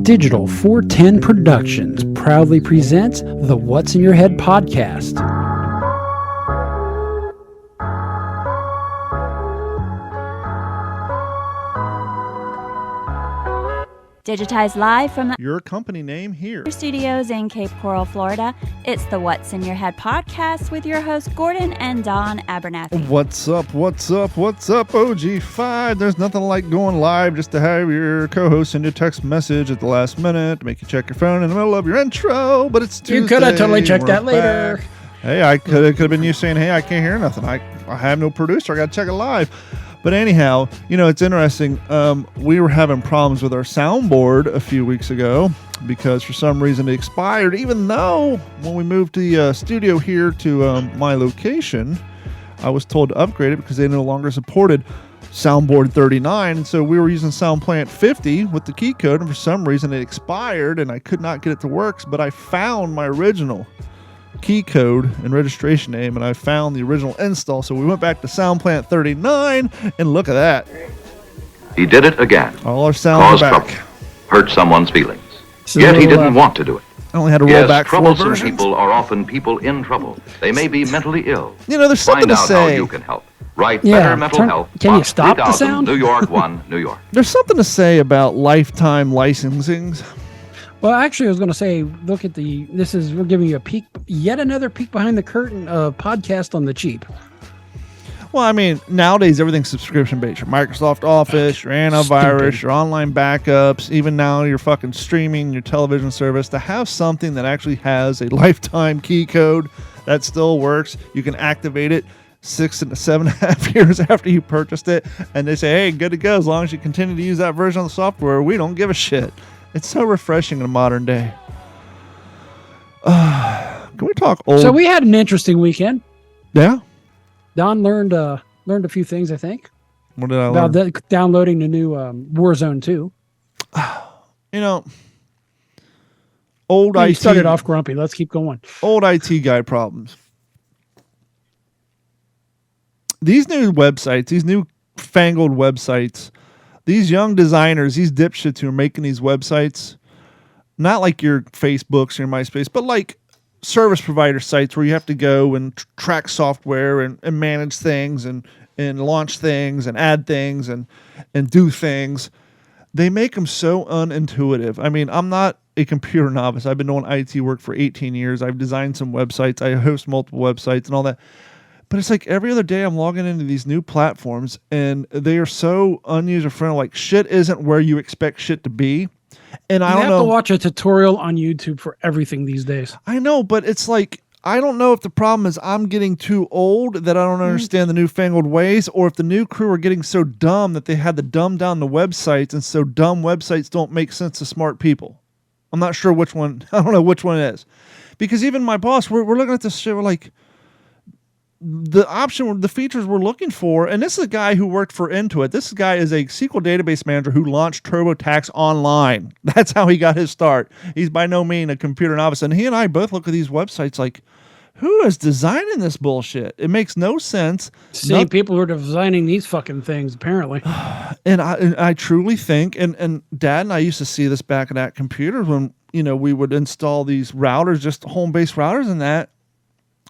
Digital 410 Productions proudly presents the What's in Your Head podcast. Digitized live from your company name here. Studios in Cape Coral, Florida. It's the What's in Your Head podcast with your hosts Gordon and Don Abernathy. What's up, OG5? There's nothing like going live just to have your co-host send you a text message at the last minute to make you check your phone in the middle of your intro, but it's Tuesday. You could have totally checked that later. Back. Hey, I could have been you saying, hey, I can't hear nothing. I have no producer. I got to check it live. But anyhow, you know, it's interesting. We were having problems with our soundboard a few weeks ago because for some reason it expired, even though when we moved the studio here to my location, I was told to upgrade it because they no longer supported soundboard 39. And so we were using SoundPlant 50 with the key code, and for some reason it expired and I could not get it to work. But I found my original key code and registration name, and I found the original install. So we went back to SoundPlant 39, and look at that. He did it again. All our sounds are back. Trouble, hurt someone's feelings. So Yet he didn't want to do it. I only had to roll back 4 troublesome versions. people are often people in trouble. They may be mentally ill. You know, there's something Find to out say. how you can help. Write Better Mental Health. Can you Box stop the 3000, sound? New York 1, New York. There's something to say about lifetime licensings. Well, actually, I was going to say, look at we're giving you a peek, yet another peek behind the curtain of podcast on the cheap. Well, I mean, nowadays everything's subscription-based. Your Microsoft Office, your antivirus, Stupid. your online backups, even now your fucking streaming, your television service. To have something that actually has a lifetime key code that still works, you can activate it 6 and 7.5 years after you purchased it, and they say, hey, good to go. As long as you continue to use that version of the software, we don't give a shit. It's so refreshing in a modern day. Can we talk old? So we had an interesting weekend. Yeah? Don learned a few things, I think, What did I learn? about downloading the new Warzone 2. You know, old You IT started off grumpy. Let's keep going. old IT guy problems. These new websites, these new fangled websites, these young designers, these dipshits who are making these websites, not like your Facebooks or your MySpace, but like service provider sites where you have to go and track software and manage things and launch things and add things and do things. They make them so unintuitive. I mean, I'm not a computer novice. I've been doing IT work for 18 years. I've designed some websites. I host multiple websites and all that. But it's like every other day I'm logging into these new platforms and they are so user-friendly. Like shit isn't where you expect shit to be. And I don't know. You have to watch a tutorial on YouTube for everything these days. I know, but it's like, I don't know if the problem is I'm getting too old that I don't understand the newfangled ways, or if the new crew are getting so dumb that they had to dumb down the websites, and so dumb websites don't make sense to smart people. I'm not sure which one. I don't know which one it is. Because even my boss, we're looking at this shit, we're like, the features we're looking for, and this is a guy who worked for Intuit. This guy is a SQL database manager who launched TurboTax Online. That's how he got his start. He's by no means a computer novice. And he and I both look at these websites like, who is designing this bullshit? It makes no sense. Same people who are designing these fucking things, apparently. And I truly think, and Dad and I used to see this back at computers when, you know, we would install these routers, just home-based routers, and that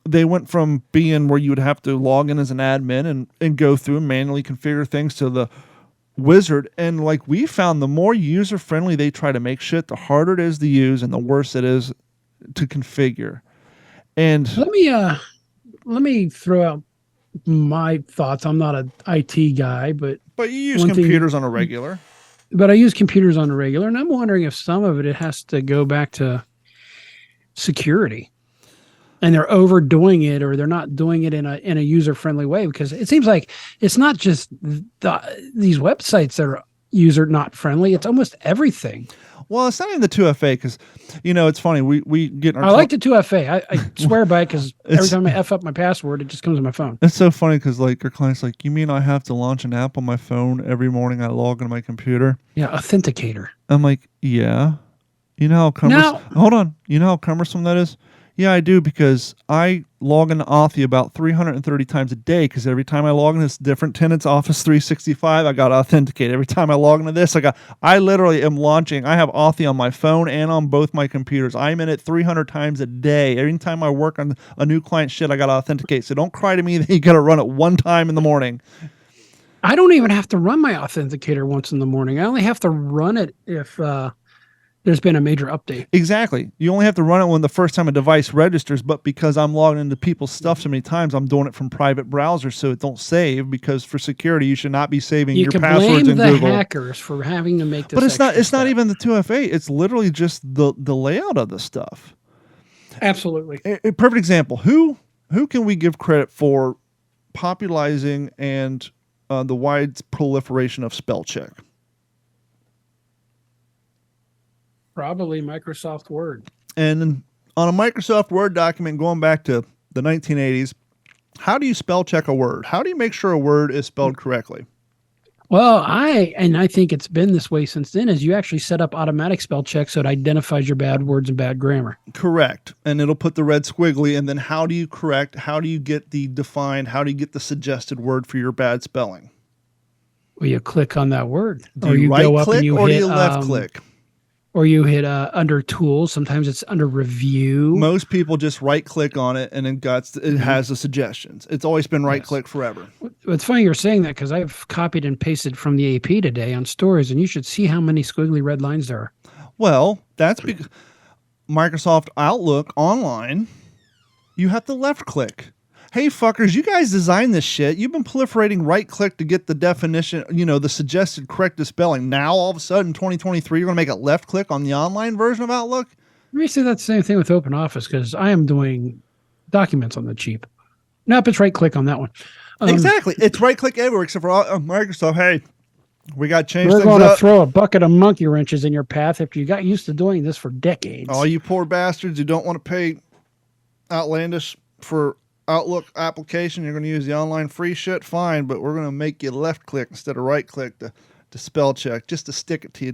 they went from being where you would have to log in as an admin and go through and manually configure things to the wizard. And like we found, the more user-friendly they try to make shit, the harder it is to use and the worse it is to configure. And let me throw out my thoughts. I'm not an IT guy, but you use computers on a regular. But I use computers on a regular, and I'm wondering if some of it has to go back to security. And they're overdoing it, or they're not doing it in a user-friendly way, because it seems like it's not just these websites that are user not friendly. It's almost everything. Well, it's not even the 2FA, because, you know, it's funny. We get our I like the 2FA. I swear by it, because every time I F up my password, it just comes on my phone. It's so funny because like our client's like, you mean I have to launch an app on my phone every morning I log into my computer? Yeah, authenticator. I'm like, yeah. You know how cumbersome? Hold on. You know how cumbersome that is? Yeah, I do, because I log into Authy about 330 times a day, because every time I log into this different tenant's Office 365, I got to authenticate. Every time I log into this, I literally am launching. I have Authy on my phone and on both my computers. I'm in it 300 times a day. Every time I work on a new client shit, I got to authenticate. So don't cry to me that you got to run it one time in the morning. I don't even have to run my authenticator once in the morning. I only have to run it if there's been a major update. Exactly. You only have to run it when the first time a device registers, but because I'm logged into people's stuff so many times, I'm doing it from private browsers so it don't save, because for security, you should not be saving your passwords in Google. You can blame the hackers for having to make this. But it's not even the 2FA. It's literally just the layout of the stuff. Absolutely. A perfect example. Who can we give credit for popularizing and the wide proliferation of spell check? Probably Microsoft Word. And on a Microsoft Word document going back to the 1980s, how do you spell check a word? How do you make sure a word is spelled correctly? Well, I think it's been this way since then, is you actually set up automatic spell check so it identifies your bad words and bad grammar. Correct. And it'll put the red squiggly, and then how do you correct? How do you get the defined? How do you get the suggested word for your bad spelling? Well, you click on that word. Do you right click or do you left click? Or you hit under tools. Sometimes it's under review. Most people just right click on it and it has the suggestions. It's always been right click forever. It's funny you're saying that, because I've copied and pasted from the AP today on stories, and you should see how many squiggly red lines there are. Well, that's because Microsoft Outlook Online, you have to left click. Hey, fuckers, you guys designed this shit. You've been proliferating right click to get the definition, the suggested correct spelling. Now, all of a sudden, 2023, you're going to make it left click on the online version of Outlook? Let me say that same thing with Open Office, because I am doing documents on the cheap. Nope, it's right click on that one. Exactly. It's right click everywhere except for Microsoft. Hey, we got to change things up. We're going to throw a bucket of monkey wrenches in your path after you got used to doing this for decades. All you poor bastards who don't want to pay outlandish for Outlook application, you're going to use the online free shit, fine, but we're going to make you left click instead of right click to spell check, just to stick it to you.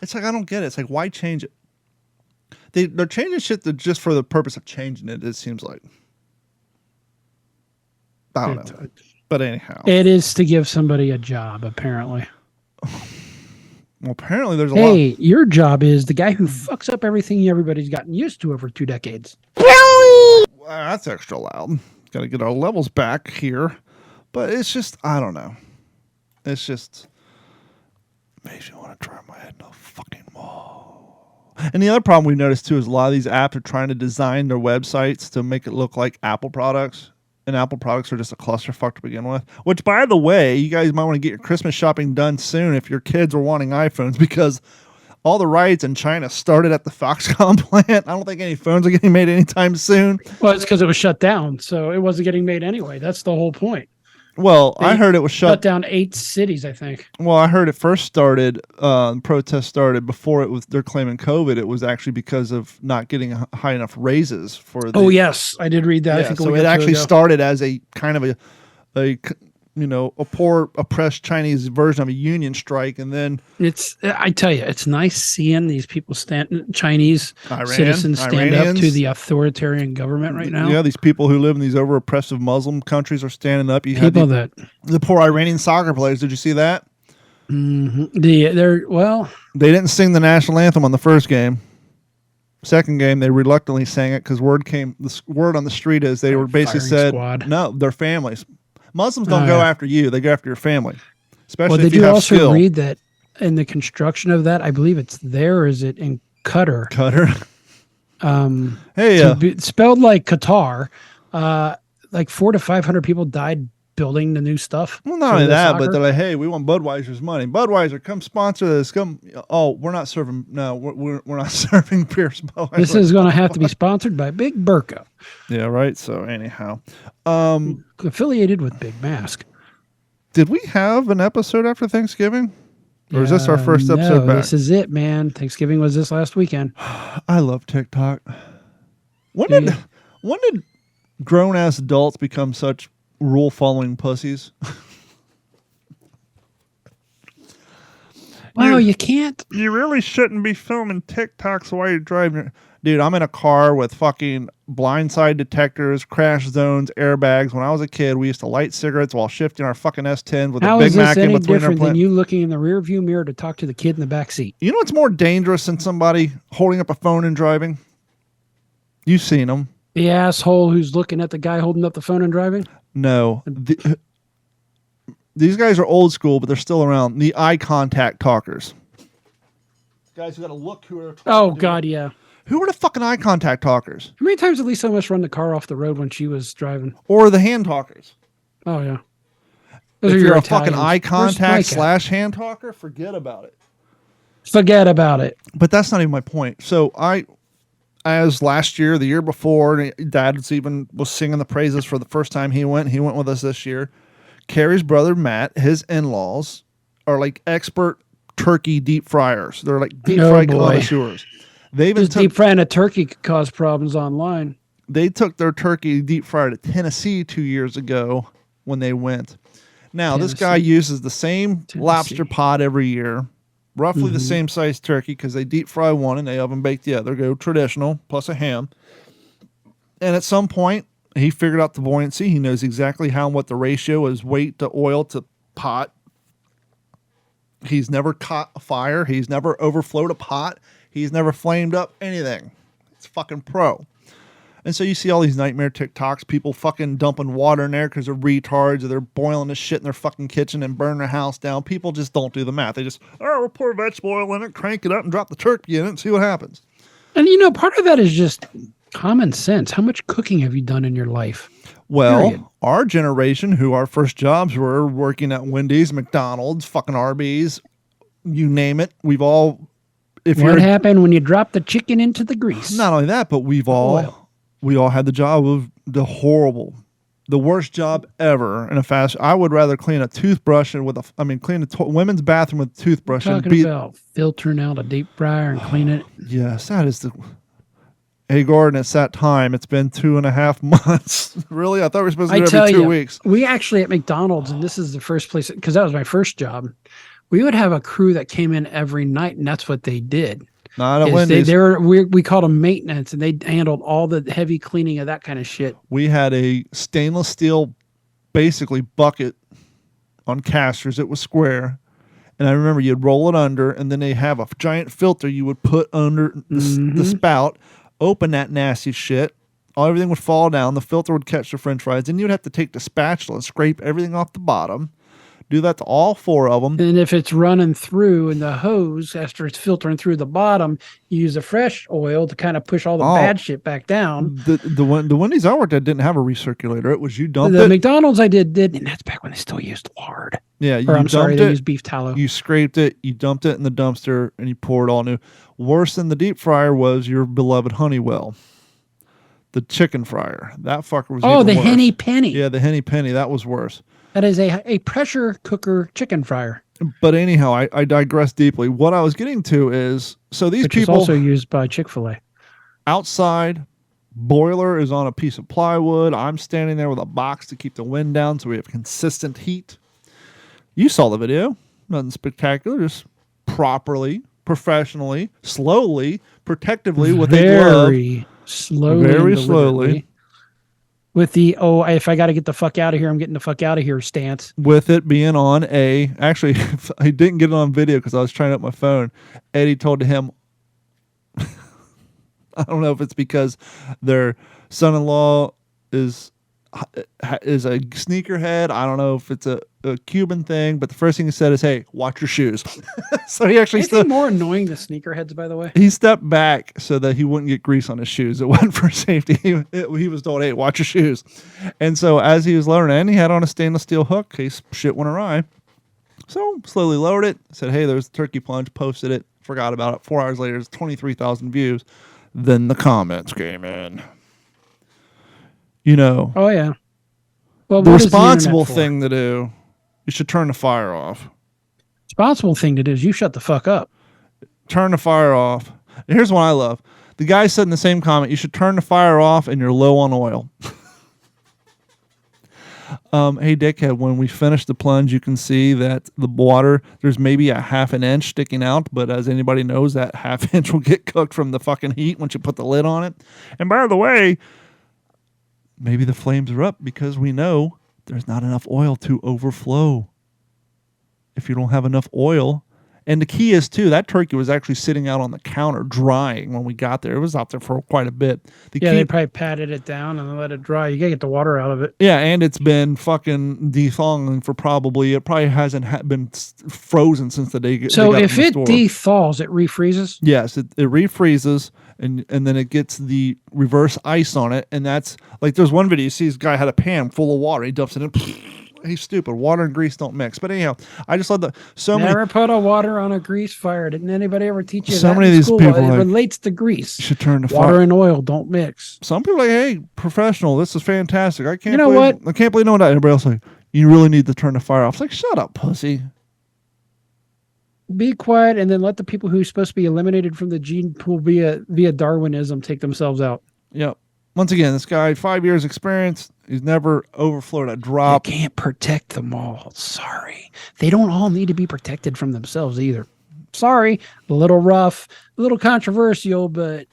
It's like, I don't get it. It's like, why change it? They're changing shit just for the purpose of changing it, it seems like. I don't know. But anyhow. It is to give somebody a job, apparently. Well, apparently there's a lot. Hey, your job is the guy who fucks up everything everybody's gotten used to over 2 decades. That's extra loud. Got to get our levels back here. But it's just, I don't know. It's just makes me want to drive my head in a fucking wall. And the other problem we noticed too is a lot of these apps are trying to design their websites to make it look like Apple products. And Apple products are just a clusterfuck to begin with. Which, by the way, you guys might want to get your Christmas shopping done soon if your kids are wanting iPhones, because all the riots in China started at the Foxconn plant. I don't think any phones are getting made anytime soon. Well, it's because it was shut down, so it wasn't getting made anyway. That's the whole point. Well, I heard it was shut down 8 cities, I think. Well, I heard it first started, protests started before they're claiming COVID. It was actually because of not getting high enough raises for the... Oh, yes. I did read that. Yeah, I think so it actually started as a kind of a poor, oppressed Chinese version of a union strike, and then I tell you, it's nice seeing these people citizens stand up to the authoritarian government right now. Yeah, these people who live in these over oppressive Muslim countries are standing up. The poor Iranian soccer players. Did you see that? Mm-hmm. They didn't sing the national anthem on the first game. Second game, they reluctantly sang it because word on the street is they were basically said, no, their families. Muslims don't go after you; they go after your family. Especially if you have skill. Did you also read that in the construction of that? I believe it's there. Is it in Qatar? Spelled like Qatar. Like 400 to 500 people died building the new stuff. Well, not only that, but they're like, "Hey, we want Budweiser's money. Budweiser, come sponsor this. Come." Oh, we're not serving. No, we're not serving Pierce Budweiser. This is going to have to be sponsored by Big Burka. Yeah, right. So anyhow, affiliated with Big Mask. Did we have an episode after Thanksgiving, or is this our first episode back? This is it, man. Thanksgiving was this last weekend. I love TikTok. When did grown ass adults become such rule following pussies? Wow, you can't. You really shouldn't be filming TikToks while you're driving. Dude, I'm in a car with fucking blindside detectors, crash zones, airbags. When I was a kid, we used to light cigarettes while shifting our fucking S10 with How a is Big this Mac in any between our different than plant. you looking in the rear view mirror to talk to the kid in the back seat? You know what's more dangerous than somebody holding up a phone and driving? You've seen them. The asshole who's looking at the guy holding up the phone and driving? No. These guys are old school, but they're still around. The eye contact talkers. Guys who got to look who are. Oh, God, yeah. Who are the fucking eye contact talkers? How many times did Lisa almost run the car off the road when she was driving? Or the hand talkers? Oh, yeah. Those If are you're your a fucking Italians. eye Where's contact Mike at? / hand talker, forget about it. Forget about it. But that's not even my point. So as last year, the year before, Dad was singing the praises for the first time he went. He went with us this year. Carrie's brother Matt, his in-laws are like expert turkey deep fryers. They're like deep fry connoisseurs. They even Deep frying a turkey could cause problems online. They took their turkey deep fried to Tennessee 2 years ago when they went. Now this guy uses the same lobster pot every year, roughly the same size turkey because they deep fry one and they oven bake the other. Go traditional plus a ham. And at some point, he figured out the buoyancy. He knows exactly what the ratio is weight to oil to pot. He's never caught a fire. He's never overflowed a pot. He's never flamed up anything. It's fucking pro. And so you see all these nightmare TikToks, people fucking dumping water in there because they're retards or they're boiling the shit in their fucking kitchen and burn their house down. People just don't do the math. They just, we'll pour vegetable oil in it, crank it up and drop the turkey in it and see what happens. And, part of that is just common sense. How much cooking have you done in your life? Well, Period. our generation, who our first jobs were working at Wendy's, McDonald's, fucking Arby's, you name it. We've all... What happened when you dropped the chicken into the grease? Not only that, but we all had the job of the worst job ever in a fast. I would rather clean a toothbrush and clean a women's bathroom with a toothbrush. Talking about filtering out a deep fryer and cleaning it. Yes, that is the. Hey Gordon, it's that time. It's been 2.5 months. Really? I thought we were supposed to do it every 2 weeks. We actually at McDonald's, and this is the first place because that was my first job. We would have a crew that came in every night, and that's what they did. Not at Wendy's. We called them maintenance, and they handled all the heavy cleaning of that kind of shit. We had a stainless steel, basically bucket on casters. It was square, and I remember you'd roll it under, and then they have a giant filter you would put under the spout. Open that nasty shit. Everything would fall down. The filter would catch the French fries, and you'd have to take the spatula and scrape everything off the bottom. Do that to all 4 of them. And if it's running through in the hose after it's filtering through the bottom, you use a fresh oil to kind of push all the bad shit back down. The Wendy's I worked at didn't have a recirculator. It was you dumped it. The McDonald's I did, and that's back when they still used lard. Yeah, they used beef tallow. You scraped it, you dumped it in the dumpster, and you poured all new. Worse than the deep fryer was your beloved Honeywell. The chicken fryer. That fucker was even the worse. Henny Penny. Yeah, the Henny Penny. That was worse. That is a pressure cooker chicken fryer. But anyhow, I digress deeply. What I was getting to is, so these which people... is also used by Chick-fil-A. Outside, boiler is on a piece of plywood. I'm standing there with a box to keep the wind down so we have consistent heat. You saw the video. Nothing spectacular. Just properly, professionally, slowly, protectively with a glove. Very slowly. Very slowly. With the, if I got to get the fuck out of here, I'm getting the fuck out of here stance. With it being on actually, I didn't get it on video because I was trying up my phone. Eddie told him, I don't know if it's because their son-in-law is a sneakerhead. I don't know if it's a Cuban thing, but the first thing he said is, "Hey, watch your shoes." So he actually Anything more annoying than sneakerheads, by the way? He stepped back so that he wouldn't get grease on his shoes. It wasn't for safety. He was told, "Hey, watch your shoes." And so as he was lowering in, he had on a stainless steel hook in case shit went awry. So slowly lowered it. Said, "Hey, there's the turkey plunge." Posted it. Forgot about it. 4 hours later, it's 23,000 views. Then the comments came in. Oh yeah. Well, the responsible thing to do, you should turn the fire off. Responsible thing to do is you shut the fuck up. Turn the fire off. And here's one I love. The guy said in the same comment, you should turn the fire off and you're low on oil. Hey, dickhead, when we finish the plunge, you can see that the water, there's maybe a half an inch sticking out, but as anybody knows, that half inch will get cooked from the fucking heat once you put the lid on it. And by the way, maybe the flames are up because we know there's not enough oil to overflow. If you don't have enough oil, and the key is too, that turkey was actually sitting out on the counter drying when we got there. It was out there for quite a bit. They probably patted it down and let it dry. You gotta get the water out of it. Yeah, and it's been fucking thethawing for it probably hasn't been frozen since the day. So if it dethaws, it refreezes? Yes, it refreezes, and then it gets the reverse ice on it, and that's like there's one video you see this guy had a pan full of water. He dumps it in. He's stupid. Water and grease don't mix. But anyhow, I just love Never put a water on a grease fire. Didn't anybody ever teach you so that many of these school? people It relates to grease. You should turn the water and oil don't mix. Some people are like, hey, professional, this is fantastic. I can't. What? I can't believe no one. Everybody else like, you really need to turn the fire off. It's like, shut up, pussy. Be quiet and then let the people who are supposed to be eliminated from the gene pool via Darwinism take themselves out. Yep. Once again, this guy, 5 years experience, he's never overflowed a drop. You can't protect them all. Sorry. They don't all need to be protected from themselves either. Sorry. A little rough, a little controversial, but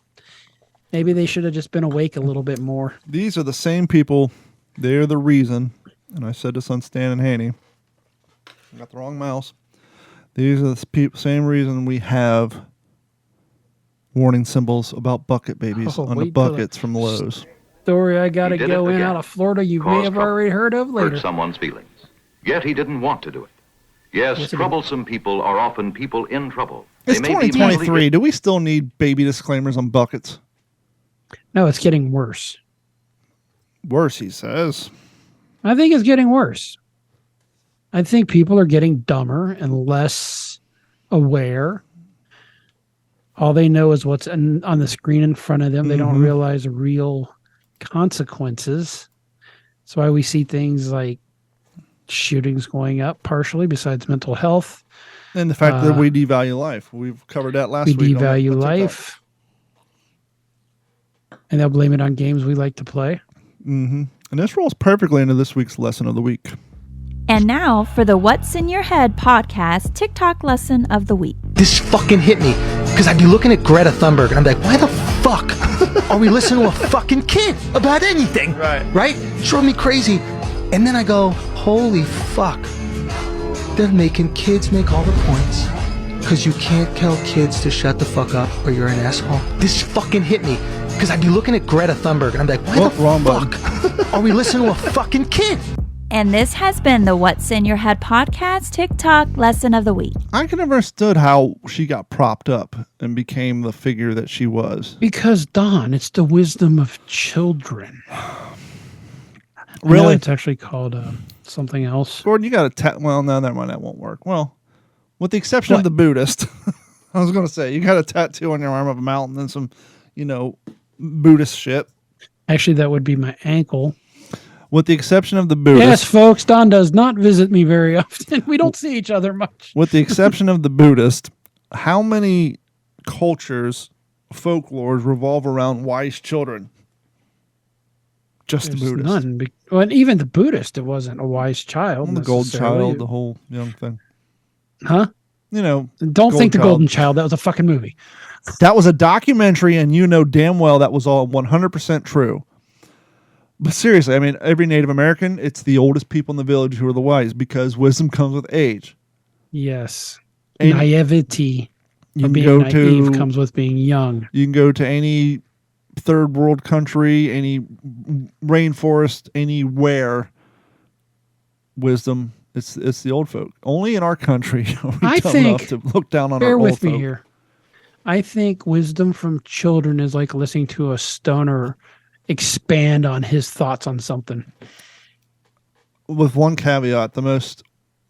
maybe they should have just been awake a little bit more. These are the same people. They're the reason, and I said this on Stan and Haney. I got the wrong mouse. These are the same reason we have warning symbols about bucket babies on the buckets from Lowe's. Story I got to go in out of Florida you may have already heard of later. Hurt someone's feelings. Yet he didn't want to do it. Yes, troublesome people are often people in trouble. It's 2023. Do we still need baby disclaimers on buckets? No, it's getting worse. Worse, he says. I think it's getting worse. I think people are getting dumber and less aware. All they know is what's on the screen in front of them. They don't realize real consequences. That's why we see things like shootings going up partially, besides mental health. And the fact that we devalue life. We've covered that last week. We devalue life. And they'll blame it on games we like to play. Mm-hmm. And this rolls perfectly into this week's lesson of the week. And now for the What's in Your Head podcast TikTok lesson of the week. This fucking hit me because I'd be looking at Greta Thunberg and I'm like, why the fuck are we listening to a fucking kid about anything? Right? It drove me crazy. And then I go, holy fuck. They're making kids make all the points because you can't tell kids to shut the fuck up or you're an asshole. This fucking hit me because I'd be looking at Greta Thunberg and I'm like, why the fuck are we listening to a fucking kid? And this has been the What's in Your Head podcast TikTok lesson of the week. I never understood how she got propped up and became the figure that she was. Because, Don, it's the wisdom of children. Really? It's actually called something else. Gordon, you got a well, no, never mind. That won't work. Well, with the exception of the Buddhist, I was going to say, you got a tattoo on your arm of a mountain and some, Buddhist shit. Actually, that would be my ankle. With the exception of the Buddhist. Yes, folks, Don does not visit me very often. We don't see each other much. With the exception of the Buddhist, how many cultures, folklores revolve around wise children? Just There's the Buddhist. None. Well, even the Buddhist, it wasn't a wise child. The golden child, the whole young thing. Huh? Don't think the Golden Child. That was a fucking movie. That was a documentary, and damn well that was all 100% true. But seriously, I mean, every Native American, it's the oldest people in the village who are the wise because wisdom comes with age. Yes. Naivety. Being naive comes with being young. You can go to any third world country, any rainforest, anywhere. Wisdom, it's the old folk. Only in our country are we dumb enough to look down on our old folk. Bear with me here. I think wisdom from children is like listening to a stoner expand on his thoughts on something. With one caveat, the most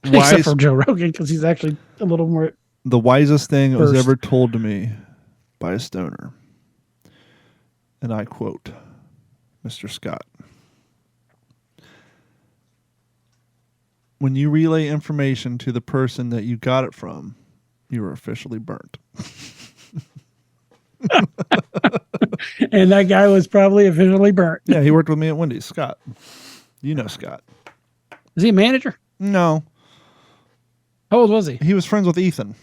wise... Except for Joe Rogan, because he's actually a little more... The wisest thing that was ever told to me by a stoner. And I quote, Mr. Scott. When you relay information to the person that you got it from, you are officially burnt. And that guy was probably officially burnt. Yeah, he worked with me at Wendy's. Scott. You know Scott. Is he a manager? No. How old was he? He was friends with Ethan.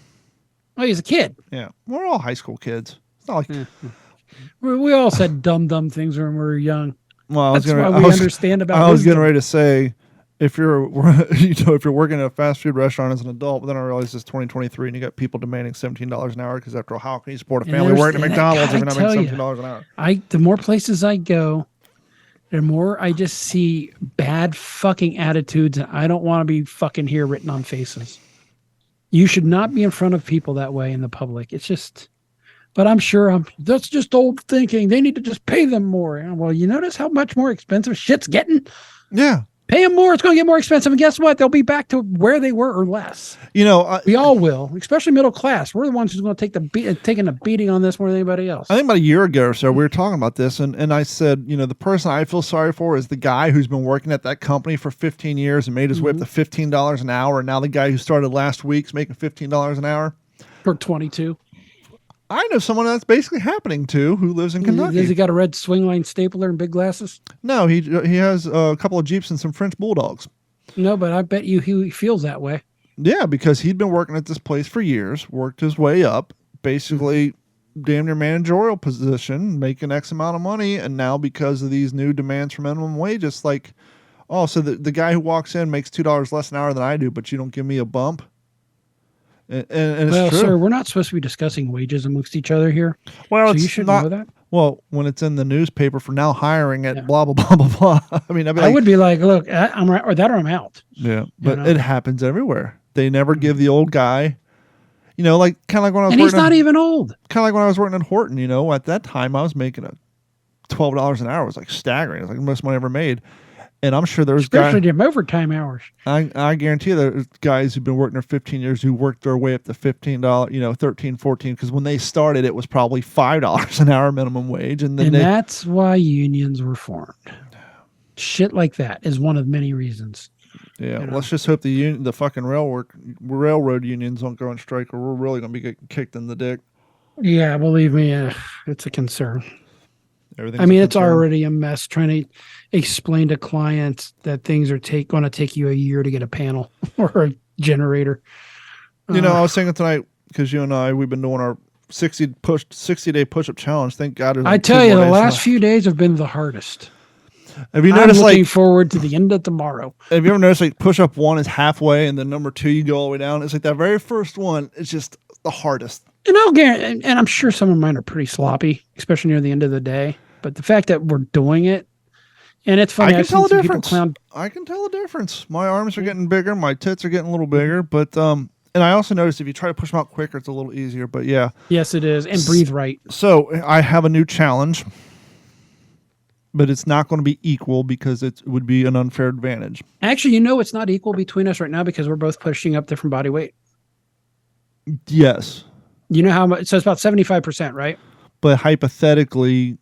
Oh, he's a kid. Yeah. We're all high school kids. It's not like... We all said dumb things when we were young. Well, That's why we understand about I was wisdom. getting ready to say, if you're if you're working at a fast food restaurant as an adult, but then I realized it's 2023 and you got people demanding $17 an hour because after all, how can you support a family working at McDonald's if you're not making $17 an hour? The more places I go, the more I just see bad fucking attitudes, and I don't want to be fucking here written on faces. You should not be in front of people that way in the public. It's just, but I'm sure that's just old thinking. They need to just pay them more. And well, you notice how much more expensive shit's getting? Yeah. Pay them more. It's going to get more expensive. And guess what? They'll be back to where they were or less. You know, we all will, especially middle class. We're the ones who's going to take taking a beating on this more than anybody else. I think about a year ago or so, we were talking about this, and I said, you know, the person I feel sorry for is the guy who's been working at that company for 15 years and made his way up to $15 an hour, and now the guy who started last week's making $15 an hour. For 22. I know someone that's basically happening to who lives in Kentucky. Has he got a red swing line stapler and big glasses? No, he has a couple of Jeeps and some French Bulldogs. No, but I bet you he feels that way. Yeah, because he'd been working at this place for years, worked his way up, basically damn near managerial position, making X amount of money, and now because of these new demands for minimum wage, it's like, oh, so the guy who walks in makes $2 less an hour than I do, but you don't give me a bump? And well, it's true. sir, we're not supposed to be discussing wages amongst each other here. Well, so you should know that. Well, when it's in the newspaper for now hiring at blah blah blah blah blah. I mean, I would be like, look, I'm right, or that, or I'm out. Yeah, but it happens everywhere. They never give the old guy, you know, like kind of like when I was. And he's not even old. Kind of like when I was working at Horton. You know, at that time I was making $12 an hour. It was like staggering. It was like the most money I ever made. And I'm sure there's especially them overtime hours. I guarantee you there's guys who've been working there 15 years who worked their way up to $15, you know, 13, 14. Because when they started, it was probably $5 an hour minimum wage, and then that's why unions were formed. Shit like that is one of many reasons. Yeah, you know? Let's just hope the fucking railroad unions don't go on strike, or we're really going to be getting kicked in the dick. Yeah, believe me, it's a concern. It's already a mess trying to explain to clients that things are going to take you a year to get a panel or a generator. You know, I was thinking tonight, because you and I, we've been doing our 60-day push-up challenge. Thank God. I tell you, the last few days have been the hardest. Have you noticed, I'm looking forward to the end of tomorrow. Have you ever noticed, like, push-up 1 is halfway, and then number 2, you go all the way down? It's like that very first one is just the hardest. And I'm sure some of mine are pretty sloppy, especially near the end of the day. But the fact that we're doing it, and it's funny, I can tell the difference. I can tell the difference. My arms are getting bigger, my tits are getting a little bigger, but and I also noticed if you try to push them out quicker, it's a little easier. But yeah, yes, it is, and breathe right. So I have a new challenge, but it's not going to be equal because it would be an unfair advantage. Actually, it's not equal between us right now because we're both pushing up different body weight. Yes. You know how much? So it's about 75%, right? But hypothetically,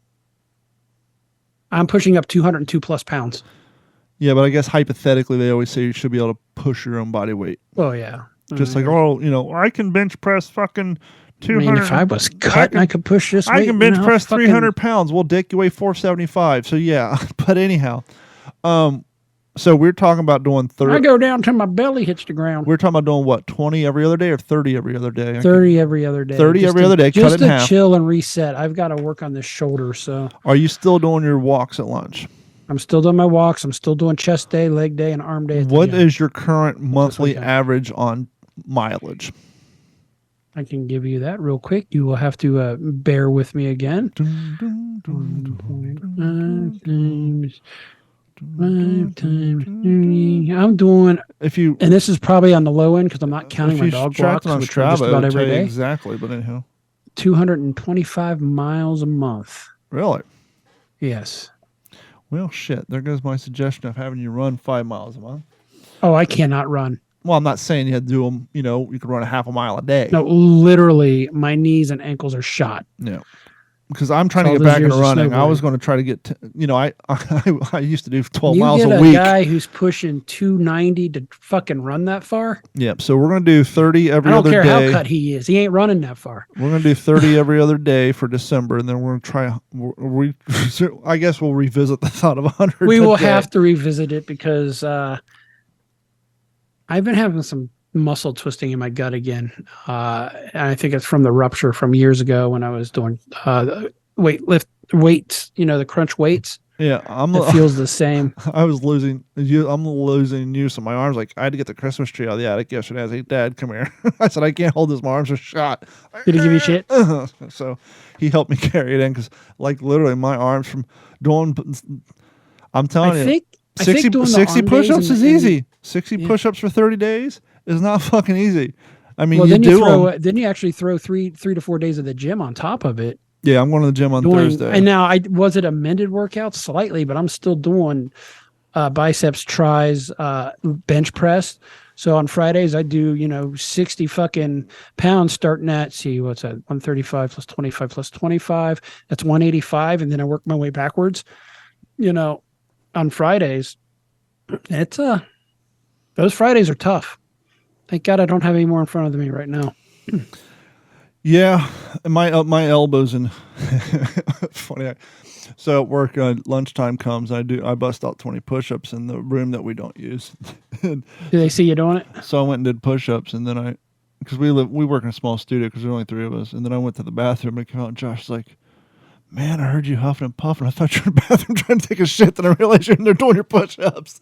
I'm pushing up 202 plus pounds. Yeah, but I guess hypothetically, they always say you should be able to push your own body weight. Oh, yeah. Just like, I can bench press fucking 200. I mean, if I was cut I could push this weight. I can bench press 300 pounds. Well, Dick, you weigh 475. So, yeah. But anyhow, so we're talking about doing 30. I go down till my belly hits the ground. We're talking about doing what, 20 every other day or 30 every other day? 30 every other day. 30 every other day. Just cut it in half. Chill and reset. I've got to work on this shoulder. So, are you still doing your walks at lunch? I'm still doing my walks. I'm still doing chest day, leg day, and arm day. What is your current monthly average on mileage? I can give you that real quick. You will have to bear with me again. 5 times. I'm doing, and this is probably on the low end because I'm not counting my dog walks, which are just about every day. Exactly, but anyhow, 225 miles a month. Really? Yes. Well, shit. There goes my suggestion of having you run 5 miles a month. Oh, I cannot run. Well, I'm not saying you had to do them. You could run a half a mile a day. No, literally, my knees and ankles are shot. Yeah. Because I'm trying to get back into running. I was going to try to get, I used to do 12 miles a week. You get a guy who's pushing 290 to fucking run that far? Yep. So we're going to do 30 every other day. I don't care how cut he is. He ain't running that far. We're going to do 30 every other day for December, and then we're going to try, I guess we'll revisit the thought of 100 We will have to revisit it because I've been having some muscle twisting in my gut again. And I think it's from the rupture from years ago when I was doing weights, the crunch weights. Yeah, it feels the same. I was losing I'm losing use of my arms. Like, I had to get the Christmas tree out of the attic yesterday. I was like, Dad, come here. I said, I can't hold this. My arms are shot. Did he give you shit? So he helped me carry it in because, like, literally my arms from doing, I'm telling you, 60 push-ups is easy. 60 push-ups for 30 days is not fucking easy. I mean, then you actually throw three to 4 days of the gym on top of it. Yeah, I'm going to the gym on Thursday. And now was it amended workout slightly, but I'm still doing biceps, tries, bench press. So on Fridays I do, 60 fucking pounds starting at, what's that? 135 plus 25 plus 25. That's 185. And then I work my way backwards, on Fridays. It's those Fridays are tough. Thank God I don't have any more in front of me right now. Yeah, my elbows and funny. So at work, lunchtime comes. I bust out 20 push-ups in the room that we don't use. Do they see you doing it? So I went and did push-ups, and then because we work in a small studio because there's only 3 of us, and then I went to the bathroom and came out, and Josh's like, "Man, I heard you huffing and puffing. I thought you were in the bathroom trying to take a shit, then I realized you're in there doing your push-ups."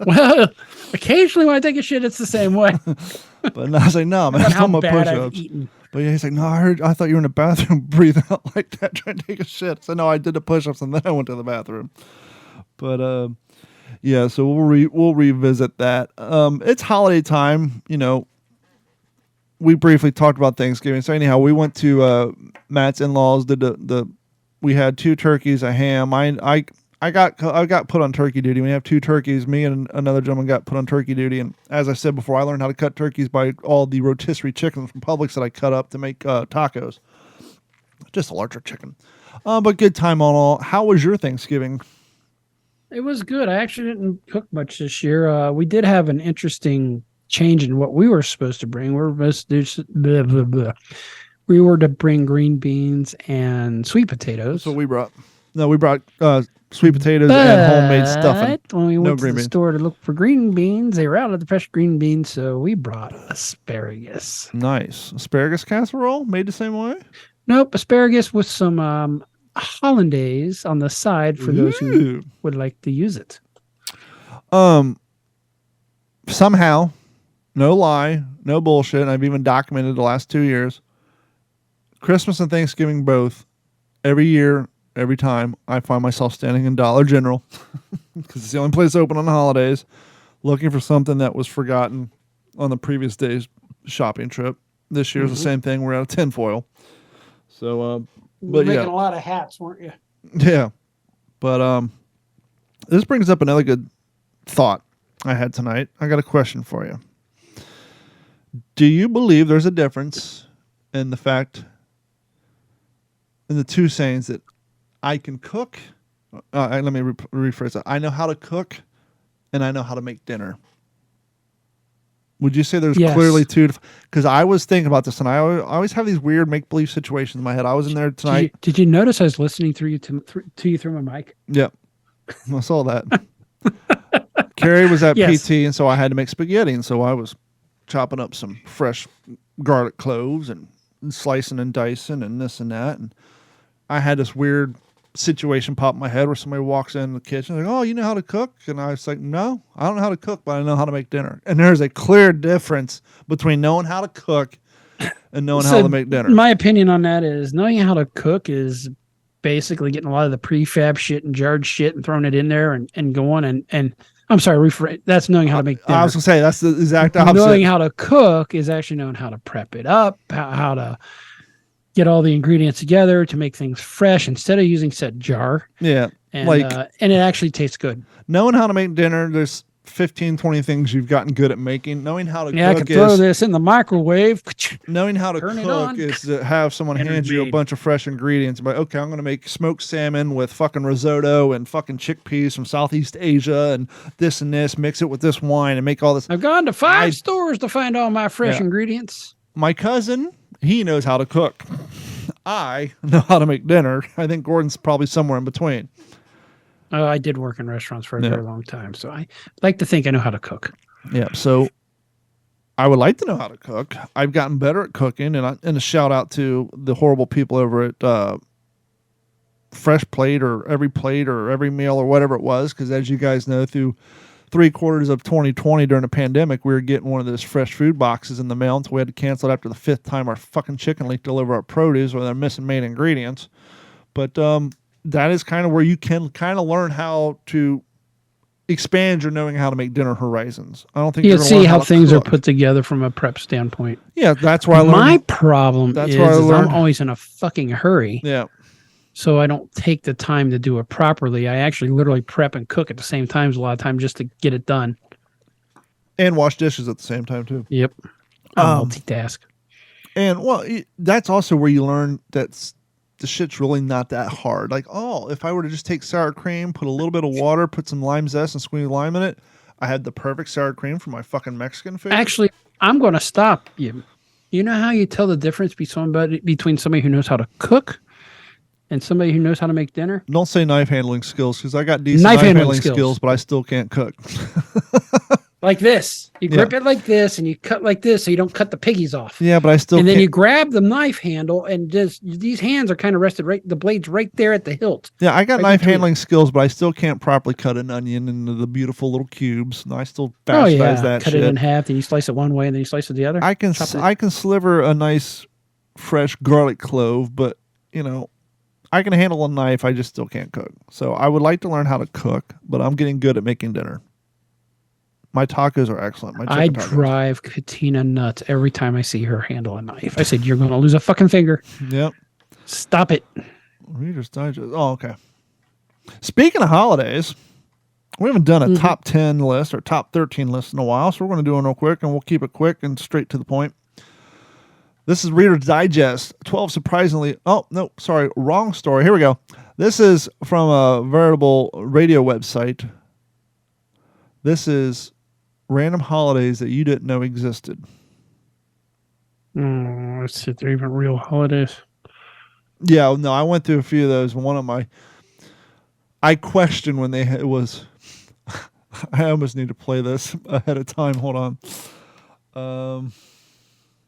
Well, occasionally when I take a shit, it's the same way. But I was like, "No, man, I'm talking about push-ups." But yeah, he's like, "No, I thought you were in the bathroom breathing out like that, trying to take a shit." I said, "No, I did the push-ups and then I went to the bathroom." But yeah, so we'll revisit that. It's holiday time, We briefly talked about Thanksgiving. So anyhow, we went to Matt's in-laws. We had 2 turkeys, a ham. I got put on turkey duty. We have 2 turkeys. Me and another gentleman got put on turkey duty. And as I said before, I learned how to cut turkeys by all the rotisserie chickens from Publix that I cut up to make tacos. Just a larger chicken. But good time on all. How was your Thanksgiving? It was good. I actually didn't cook much this year. We did have an interesting change in what we were supposed to bring. We were supposed to do We were to bring green beans and sweet potatoes. That's what we brought. No, we brought sweet potatoes and homemade stuffing. When we went to the store to look for green beans, they were out of the fresh green beans, so we brought asparagus. Nice. Asparagus casserole made the same way? Nope, asparagus with some hollandaise on the side for those who would like to use it. Somehow, no lie, no bullshit, I've even documented the last 2 years, Christmas and Thanksgiving both, every year, every time, I find myself standing in Dollar General because it's the only place open on the holidays, looking for something that was forgotten on the previous day's shopping trip. This year's the same thing. We're out of tinfoil. So, but making a lot of hats, weren't you? Yeah. But this brings up another good thought I had tonight. I got a question for you. Do you believe there's a difference in the two sayings that I can cook? Let me rephrase that. I know how to cook and I know how to make dinner. Would you say there's clearly two? Because I was thinking about this, and I always have these weird make-believe situations in my head. I was in there tonight. Did you notice I was listening through you through my mic? Yep. I saw that. Carrie was at PT, and so I had to make spaghetti, and so I was chopping up some fresh garlic cloves and slicing and dicing and this and that. And I had this weird situation pop in my head where somebody walks in the kitchen like, "Oh, you know how to cook?" And I was like, "No, I don't know how to cook, but I know how to make dinner." And there's a clear difference between knowing how to cook and knowing how to make dinner. My opinion on that is knowing how to cook is basically getting a lot of the prefab shit and jarred shit and throwing it in there and going and I'm sorry, that's knowing how to make dinner. I was going to say, that's the exact opposite. Knowing how to cook is actually knowing how to prep it up, how to get all the ingredients together to make things fresh instead of using said jar. Yeah. And it actually tastes good. Knowing how to make dinner, there's 15, 20 things you've gotten good at making. Knowing how to cook I could throw this in the microwave. Knowing how to cook is to have someone hand you a bunch of fresh ingredients. But okay, I'm going to make smoked salmon with fucking risotto and fucking chickpeas from Southeast Asia and this, mix it with this wine and make all this. I've gone to 5 stores to find all my fresh ingredients. My cousin, he knows how to cook. I know how to make dinner. I think Gordon's probably somewhere in between. I did work in restaurants for a Yeah. very long time, so I like to think I know how to cook. Yeah, so I would like to know how to cook. I've gotten better at cooking, and a shout out to the horrible people over at Fresh Plate or Every Meal or whatever it was, because as you guys know, through 3/4 of 2020 during the pandemic, we were getting one of those fresh food boxes in the mail, so we had to cancel it after the 5th time our fucking chicken leaked deliver our produce, or they're missing main ingredients. But that is kind of where you can kind of learn how to expand your knowing how to make dinner horizons. I don't think You you're can gonna see learn how to things are cook. put together from a prep standpoint. Yeah, that's where I learned. My problem That's is, where I is I'm learned. always in a fucking hurry, Yeah, so I don't take the time to do it properly. I actually literally prep and cook at the same times a lot of times just to get it done. and wash dishes at the same time too. Yep. I multitask. And well, that's also where you learn that the shit's really not that hard. Like, oh, if I were to just take sour cream, put a little bit of water, put some lime zest, and squeeze lime in it, I had the perfect sour cream for my fucking Mexican food. Actually, I'm going to stop you. You know how you tell the difference between somebody who knows how to cook and somebody who knows how to make dinner? Don't say knife handling skills, because I got decent Knife knife handling handling skills. skills, but I still can't cook. Like this. You grip it like this and you cut like this so you don't cut the piggies off. Yeah, but I still And can't. then you grab the knife handle and just these hands are kind of rested the blade's right there at the hilt. Yeah, I got right knife between handling skills, but I still can't properly cut an onion into the beautiful little cubes. And I still Oh bastardize yeah, that cut shit. it in half, then you slice it one way and then you slice it the other. I can Chop it. I can sliver a nice fresh garlic clove, but I can handle a knife. I just still can't cook. So I would like to learn how to cook, but I'm getting good at making dinner. My tacos are excellent. My I chicken tacos. drive Katina nuts every time I see her handle a knife. I said, "You're going to lose a fucking finger. Yep. Stop it." Reader's Digest. Oh, okay. Speaking of holidays, we haven't done a top 10 list or top 13 list in a while, so we're going to do one real quick, and we'll keep it quick and straight to the point. This is Reader's Digest. 12 surprisingly... Oh, no, sorry. Wrong story. Here we go. This is from a veritable radio website. This is random holidays that you didn't know existed. Let's see if they're even real holidays. Yeah, no, I went through a few of those. One of my... I questioned when it was... I almost need to play this ahead of time. Hold on.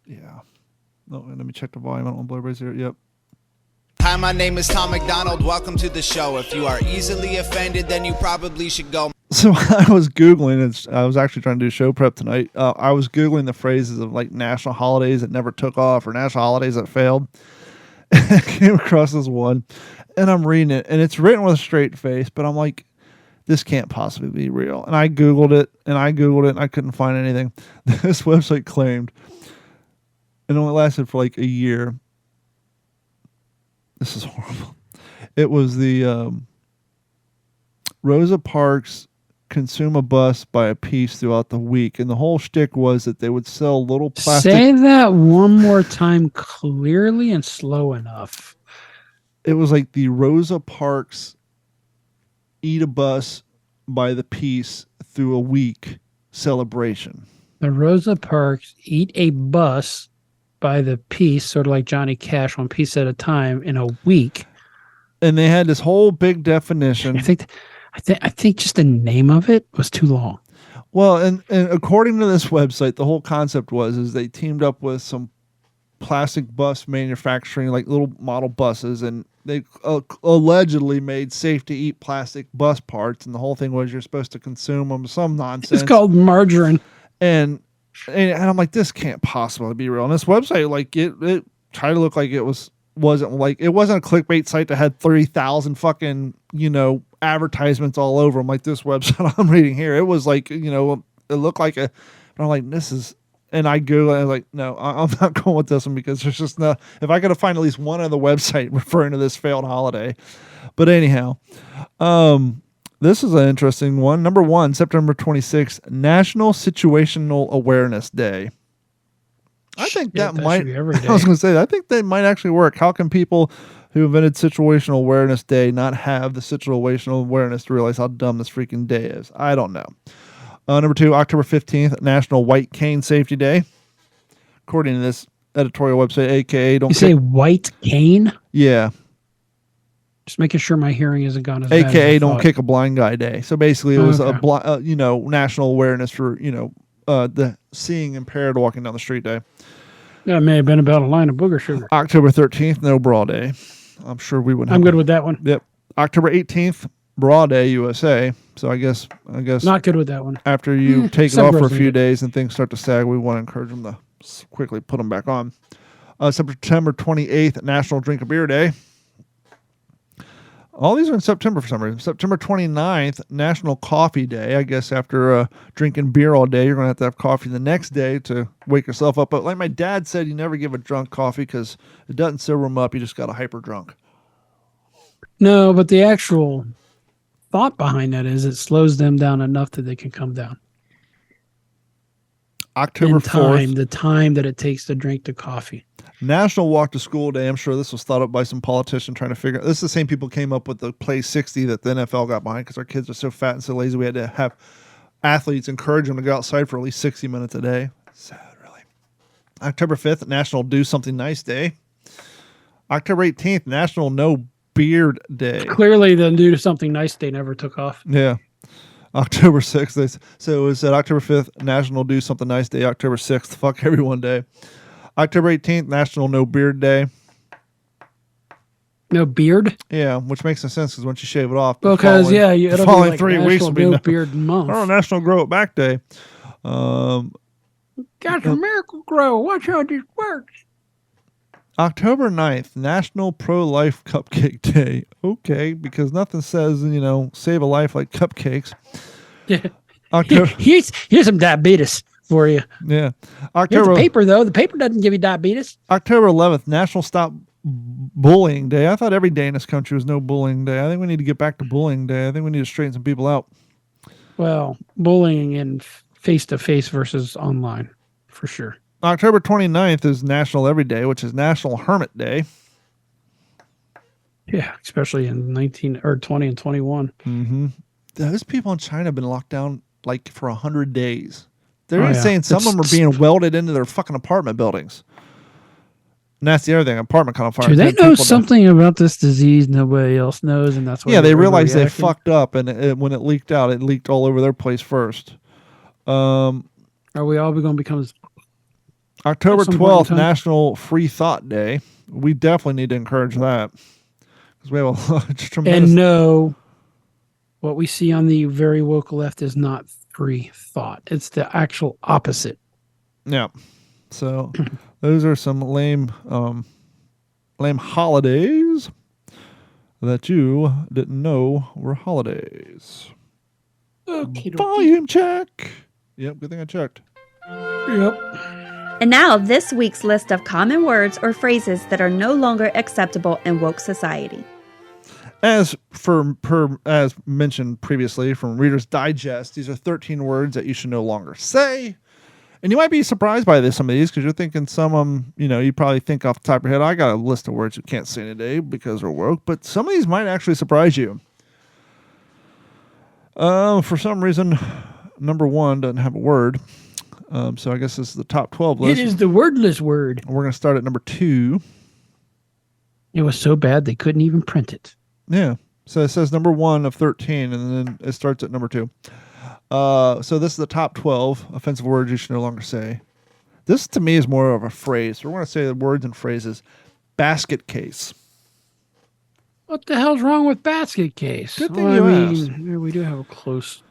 Yeah. No, let me check the volume. I don't want to blow everybody's ear. Yep. Hi, my name is Tom McDonald. Welcome to the show. If you are easily offended, then you probably should go. So I was Googling, I was actually trying to do show prep tonight. I was Googling the phrases of like national holidays that never took off or national holidays that failed. And I came across this one, and I'm reading it, and it's written with a straight face, but I'm like, this can't possibly be real. And I Googled it, and I couldn't find anything. This website claimed, and it only lasted for like a year. This is horrible. It was the Rosa Parks consume a bus by a piece throughout the week, and the whole shtick was that they would sell little plastic. Say that one more time clearly and slow enough. It was like the Rosa Parks eat a bus by the piece through a week celebration. The Rosa Parks eat a bus by the piece, sort of like Johnny Cash, one piece at a time in a week. And they had this whole big definition. I think just the name of it was too long. Well, and according to this website, the whole concept is they teamed up with some plastic bus manufacturing, like little model buses, and they allegedly made safe-to-eat plastic bus parts, and the whole thing was you're supposed to consume them, some nonsense. It's called margarine. And I'm like, this can't possibly be real. And this website, like, it tried to look like it wasn't a clickbait site that had 30,000 fucking, advertisements all over them like this website I'm reading here. It was like, it looked like I'm like, this is, and I Googled it, I was like, no, I'm not going with this one because there's just no, if I could have find at least one other website referring to this failed holiday. But anyhow, this is an interesting one. Number 1, September 26th, National Situational Awareness Day. I think that should might, be every day. I was going to say, I think that might actually work. How can people who invented Situational Awareness Day not have the situational awareness to realize how dumb this freaking day is? I don't know. Number 2, October 15th, National White Cane Safety Day. According to this editorial website, aka don't You say white cane? Yeah. Just making sure my hearing isn't gone as bad as AKA I Don't thought. Kick a Blind Guy Day. So basically, it was Okay. national awareness for the seeing impaired walking down the street day. That may have been about a line of booger sugar. October 13th, No Bra Day. I'm sure we wouldn't. I'm good with that one. Yep. October 18th, Bra Day, USA. So I guess Not good with that one. after you take it some off for a girls few need it. days and things start to sag, we want to encourage them to quickly put them back on. September 28th, National Drink a Beer Day. All these are in September for some reason. September 29th, National Coffee Day. I guess after drinking beer all day, you're going to have coffee the next day to wake yourself up. But like my dad said, you never give a drunk coffee because it doesn't sober them up. You just got a hyper drunk. No, but the actual thought behind that is it slows them down enough that they can come down. October In 4th, time, the time that it takes to drink the coffee. National Walk to School Day. I'm sure this was thought up by some politician trying to figure out. This is the same people came up with the Play 60 that the NFL got behind because our kids are so fat and so lazy. We had to have athletes encourage them to go outside for at least 60 minutes a day. Sad, really. October 5th, National Do Something Nice Day. October 18th, National No Beard Day. Clearly, the Do Something Nice Day never took off. Yeah. October 6th. So it was at October 5th, National Do Something Nice Day. October 6th, Fuck Everyone Day. October 18th, National No Beard Day. No beard? Yeah, which makes no sense because once you shave it off, Because, the it'll be following like 3 weeks National will be No Beard Month. National Grow It Back Day. Got some Miracle Grow. Watch how this works. October 9th, National Pro-Life Cupcake Day. Okay, because nothing says, save a life like cupcakes. Yeah. October, Here's some diabetes for you. yeah. Here's October, the paper, though. The paper doesn't give you diabetes. October 11th, National Stop Bullying Day. I thought every day in this country was no bullying day. I think we need to get back to bullying day. I think we need to straighten some people out. Well, bullying in face-to-face versus online, for sure. October 29th is National Every Day, which is National Hermit Day. Yeah, especially in 20 and 21. Mm-hmm. Those people in China have been locked down like for 100 days. They're Oh, even yeah. saying some of them are being welded into their fucking apartment buildings. And that's the other thing. Apartment caught on fire. Do they 10 know people died. something about this disease nobody else knows, and that's why Yeah, they realized they overreacting? fucked up, and when it leaked out, it leaked all over their place first. Are we all going to become? October At some point in 12th, time. National Free Thought Day. We definitely need to encourage that because we have a tremendous. And no, what we see on the very woke left is not free thought. It's the actual opposite. Yeah. So those are some lame holidays that you didn't know were holidays. Okay. Volume check. Yep, good thing I checked. Yep. And now, this week's list of common words or phrases that are no longer acceptable in woke society. As mentioned previously from Reader's Digest, these are 13 words that you should no longer say. And you might be surprised by some of these because you're thinking some of them, you probably think off the top of your head, I got a list of words you can't say today because they're woke, but some of these might actually surprise you. For some reason, number 1 doesn't have a word. So I guess this is the top 12 list. It is the wordless word. We're going to start at number 2. It was so bad they couldn't even print it. Yeah. So it says number 1 of 13, and then it starts at number 2. So this is the top 12 offensive words you should no longer say. This, to me, is more of a phrase. So we're going to say the words and phrases. Basket case. What the hell's wrong with basket case? Good thing you asked. We do have a close.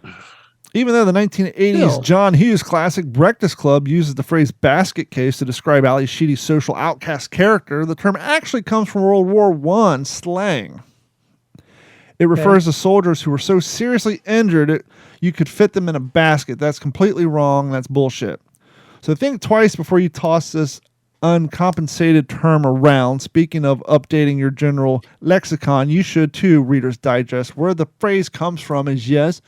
Even though the 1980s Still. John Hughes classic Breakfast Club uses the phrase basket case to describe Ali Sheedy's social outcast character, the term actually comes from World War I slang. It refers to soldiers who were so seriously injured you could fit them in a basket. That's completely wrong. That's bullshit. So think twice before you toss this uncompensated term around. Speaking of updating your general lexicon, you should too, Reader's Digest. Where the phrase comes from is, yes,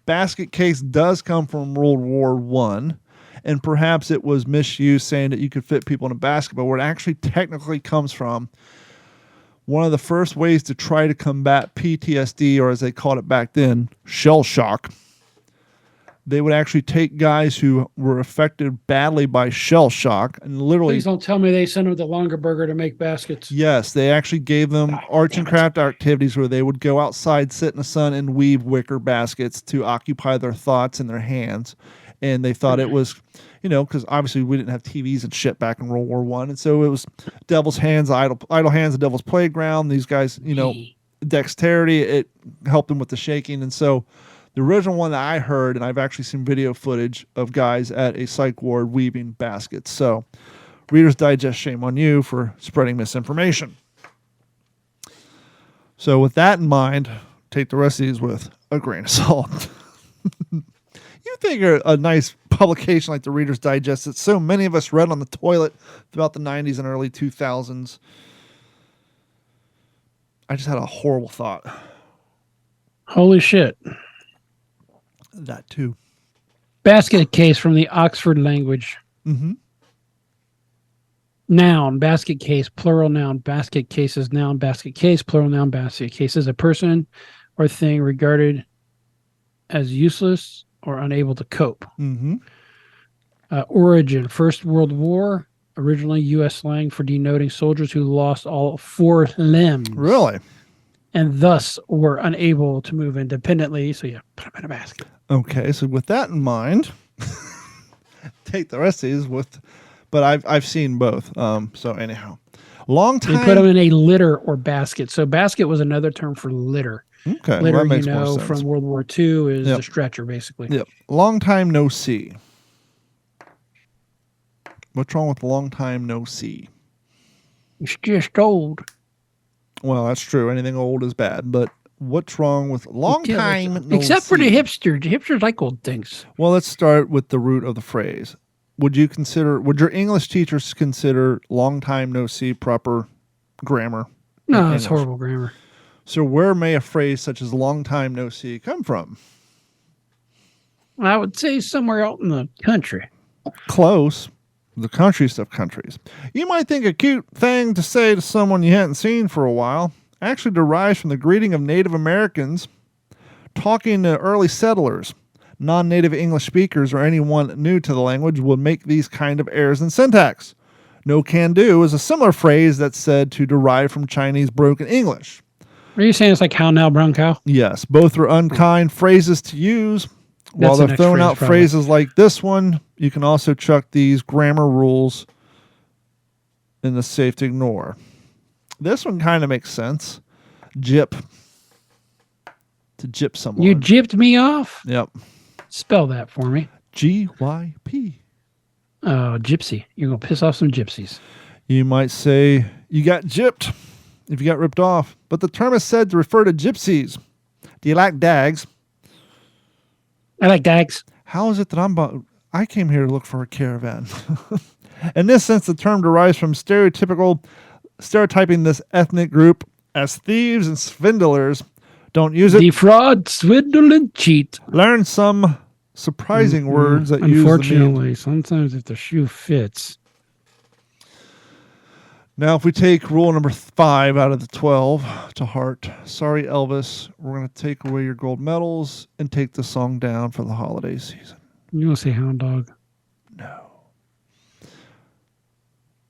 basket case does come from World War I, and perhaps it was misused saying that you could fit people in a basket, but where it actually technically comes from, one of the first ways to try to combat PTSD, or as they called it back then, shell shock, They would actually take guys who were affected badly by shell shock and literally. Please don't tell me they sent them to Longaberger to make baskets. Yes, they actually gave them arts and craft activities where they would go outside, sit in the sun, and weave wicker baskets to occupy their thoughts and their hands. And they thought it was, because obviously we didn't have TVs and shit back in World War I. And so it was devil's hands, idle hands, the devil's playground. These guys, dexterity, it helped them with the shaking. And so the original one that I heard, and I've actually seen video footage of guys at a psych ward weaving baskets. So Reader's Digest, shame on you for spreading misinformation. So with that in mind, take the rest of these with a grain of salt. You think a nice publication like the Reader's Digest that so many of us read on the toilet throughout the 90s and early 2000s. I just had a horrible thought. Holy shit. That too. Basket case from the Oxford language. Mm-hmm. Noun, basket case, plural noun, basket cases, noun, basket case, plural noun, basket case is a person or thing regarded as useless or unable to cope. Mm-hmm. Origin, First World War, originally U.S. slang for denoting soldiers who lost all 4 limbs. Really? And thus were unable to move independently. So, put them in a basket. Okay, so with that in mind, take the rest of these with, but I've seen both. So anyhow, long time. They put them in a litter or basket. So basket was another term for litter. Okay, litter, well, that makes more sense. from World War II is the stretcher, basically. Yep. Long time no see. What's wrong with long time no see? It's just old. Well, that's true. Anything old is bad, but what's wrong with long time no Except see? for the hipsters. The hipsters like old things. Well, let's start with the root of the phrase. Would your English teachers consider long time no see proper grammar? No, that's horrible grammar. So where may a phrase such as long time no see come from? I would say somewhere out in the country. Close. The countryest of countries. You might think a cute thing to say to someone you hadn't seen for a while actually derives from the greeting of Native Americans talking to early settlers. Non-native English speakers or anyone new to the language would make these kind of errors in syntax. No can do is a similar phrase that's said to derive from Chinese broken English. Are you saying it's like how now, brown cow? Yes, both are unkind phrases to use. While they're throwing out phrases like this one, you can also chuck these grammar rules in the safe to ignore. This one kind of makes sense. Gyp. To gyp someone. You gypped me off? Yep. Spell that for me. G-Y-P. Oh, gypsy. You're going to piss off some gypsies. You might say, you got gypped if you got ripped off. But the term is said to refer to gypsies. Do you like dags? I like dags. How is it that I came here to look for a caravan? In this sense, the term derives from stereotyping this ethnic group as thieves and swindlers. Don't use it. Defraud, swindle, and cheat. Learn some surprising words that use the Unfortunately, sometimes if the shoe fits. Now, if we take rule number 5 out of the 12 to heart, sorry, Elvis, we're going to take away your gold medals and take the song down for the holiday season. You want to say hound dog? No.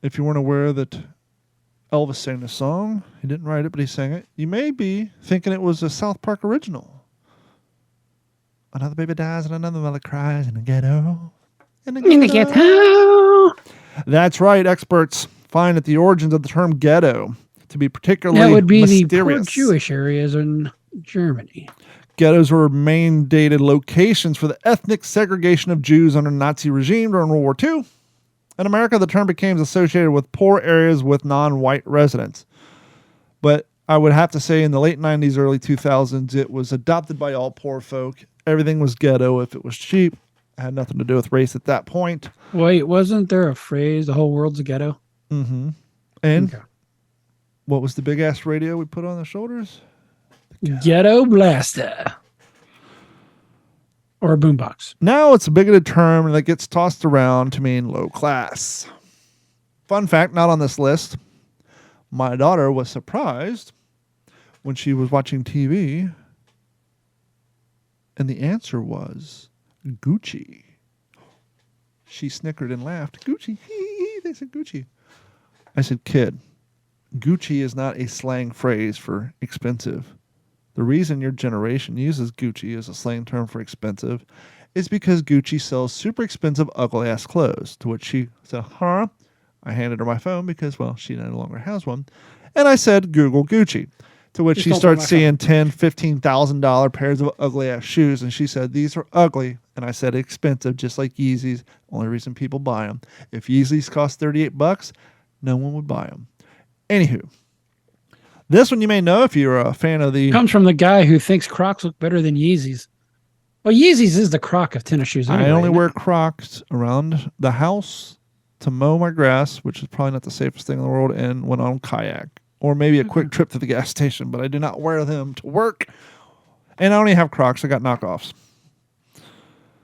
If you weren't aware that Elvis sang the song, he didn't write it, but he sang it, you may be thinking it was a South Park original. Another baby dies and another mother cries in the ghetto. In the ghetto. That's right, experts find that the origins of the term ghetto to be particularly that would be mysterious. The poor Jewish areas in Germany. Ghettos were mandated locations for the ethnic segregation of Jews under the Nazi regime during World War II. In America, the term became associated with poor areas with non-white residents. But I would have to say in the late 90s, early 2000s, it was adopted by all poor folk. Everything was ghetto if it was cheap. It had nothing to do with race at that point. Wait, wasn't there a phrase, the whole world's a ghetto? Mm-hmm. And okay. What was the big-ass radio we put on the shoulders? Ghetto blaster. Or a boombox. Now it's a bigoted term that gets tossed around to mean low class. Fun fact, not on this list. My daughter was surprised when she was watching TV, and the answer was Gucci. She snickered and laughed. Gucci. They said Gucci. I said, kid, Gucci is not a slang phrase for expensive. The reason your generation uses Gucci as a slang term for expensive is because Gucci sells super expensive, ugly-ass clothes. To which she said, huh? I handed her my phone because, well, she no longer has one. And I said, Google Gucci. To which she starts seeing $10,000, $15,000 pairs of ugly-ass shoes. And she said, these are ugly. And I said, expensive, just like Yeezys. Only reason people buy them. If Yeezys cost $38, no one would buy them. Anywho. This one you may know if you're a fan of the... Comes from the guy who thinks Crocs look better than Yeezys. Well, Yeezys is the Croc of tennis shoes. Anyway, I only wear Crocs around the house to mow my grass, which is probably not the safest thing in the world, and when on kayak. Or maybe a quick trip to the gas station, but I do not wear them to work. And I only have Crocs. I got knockoffs.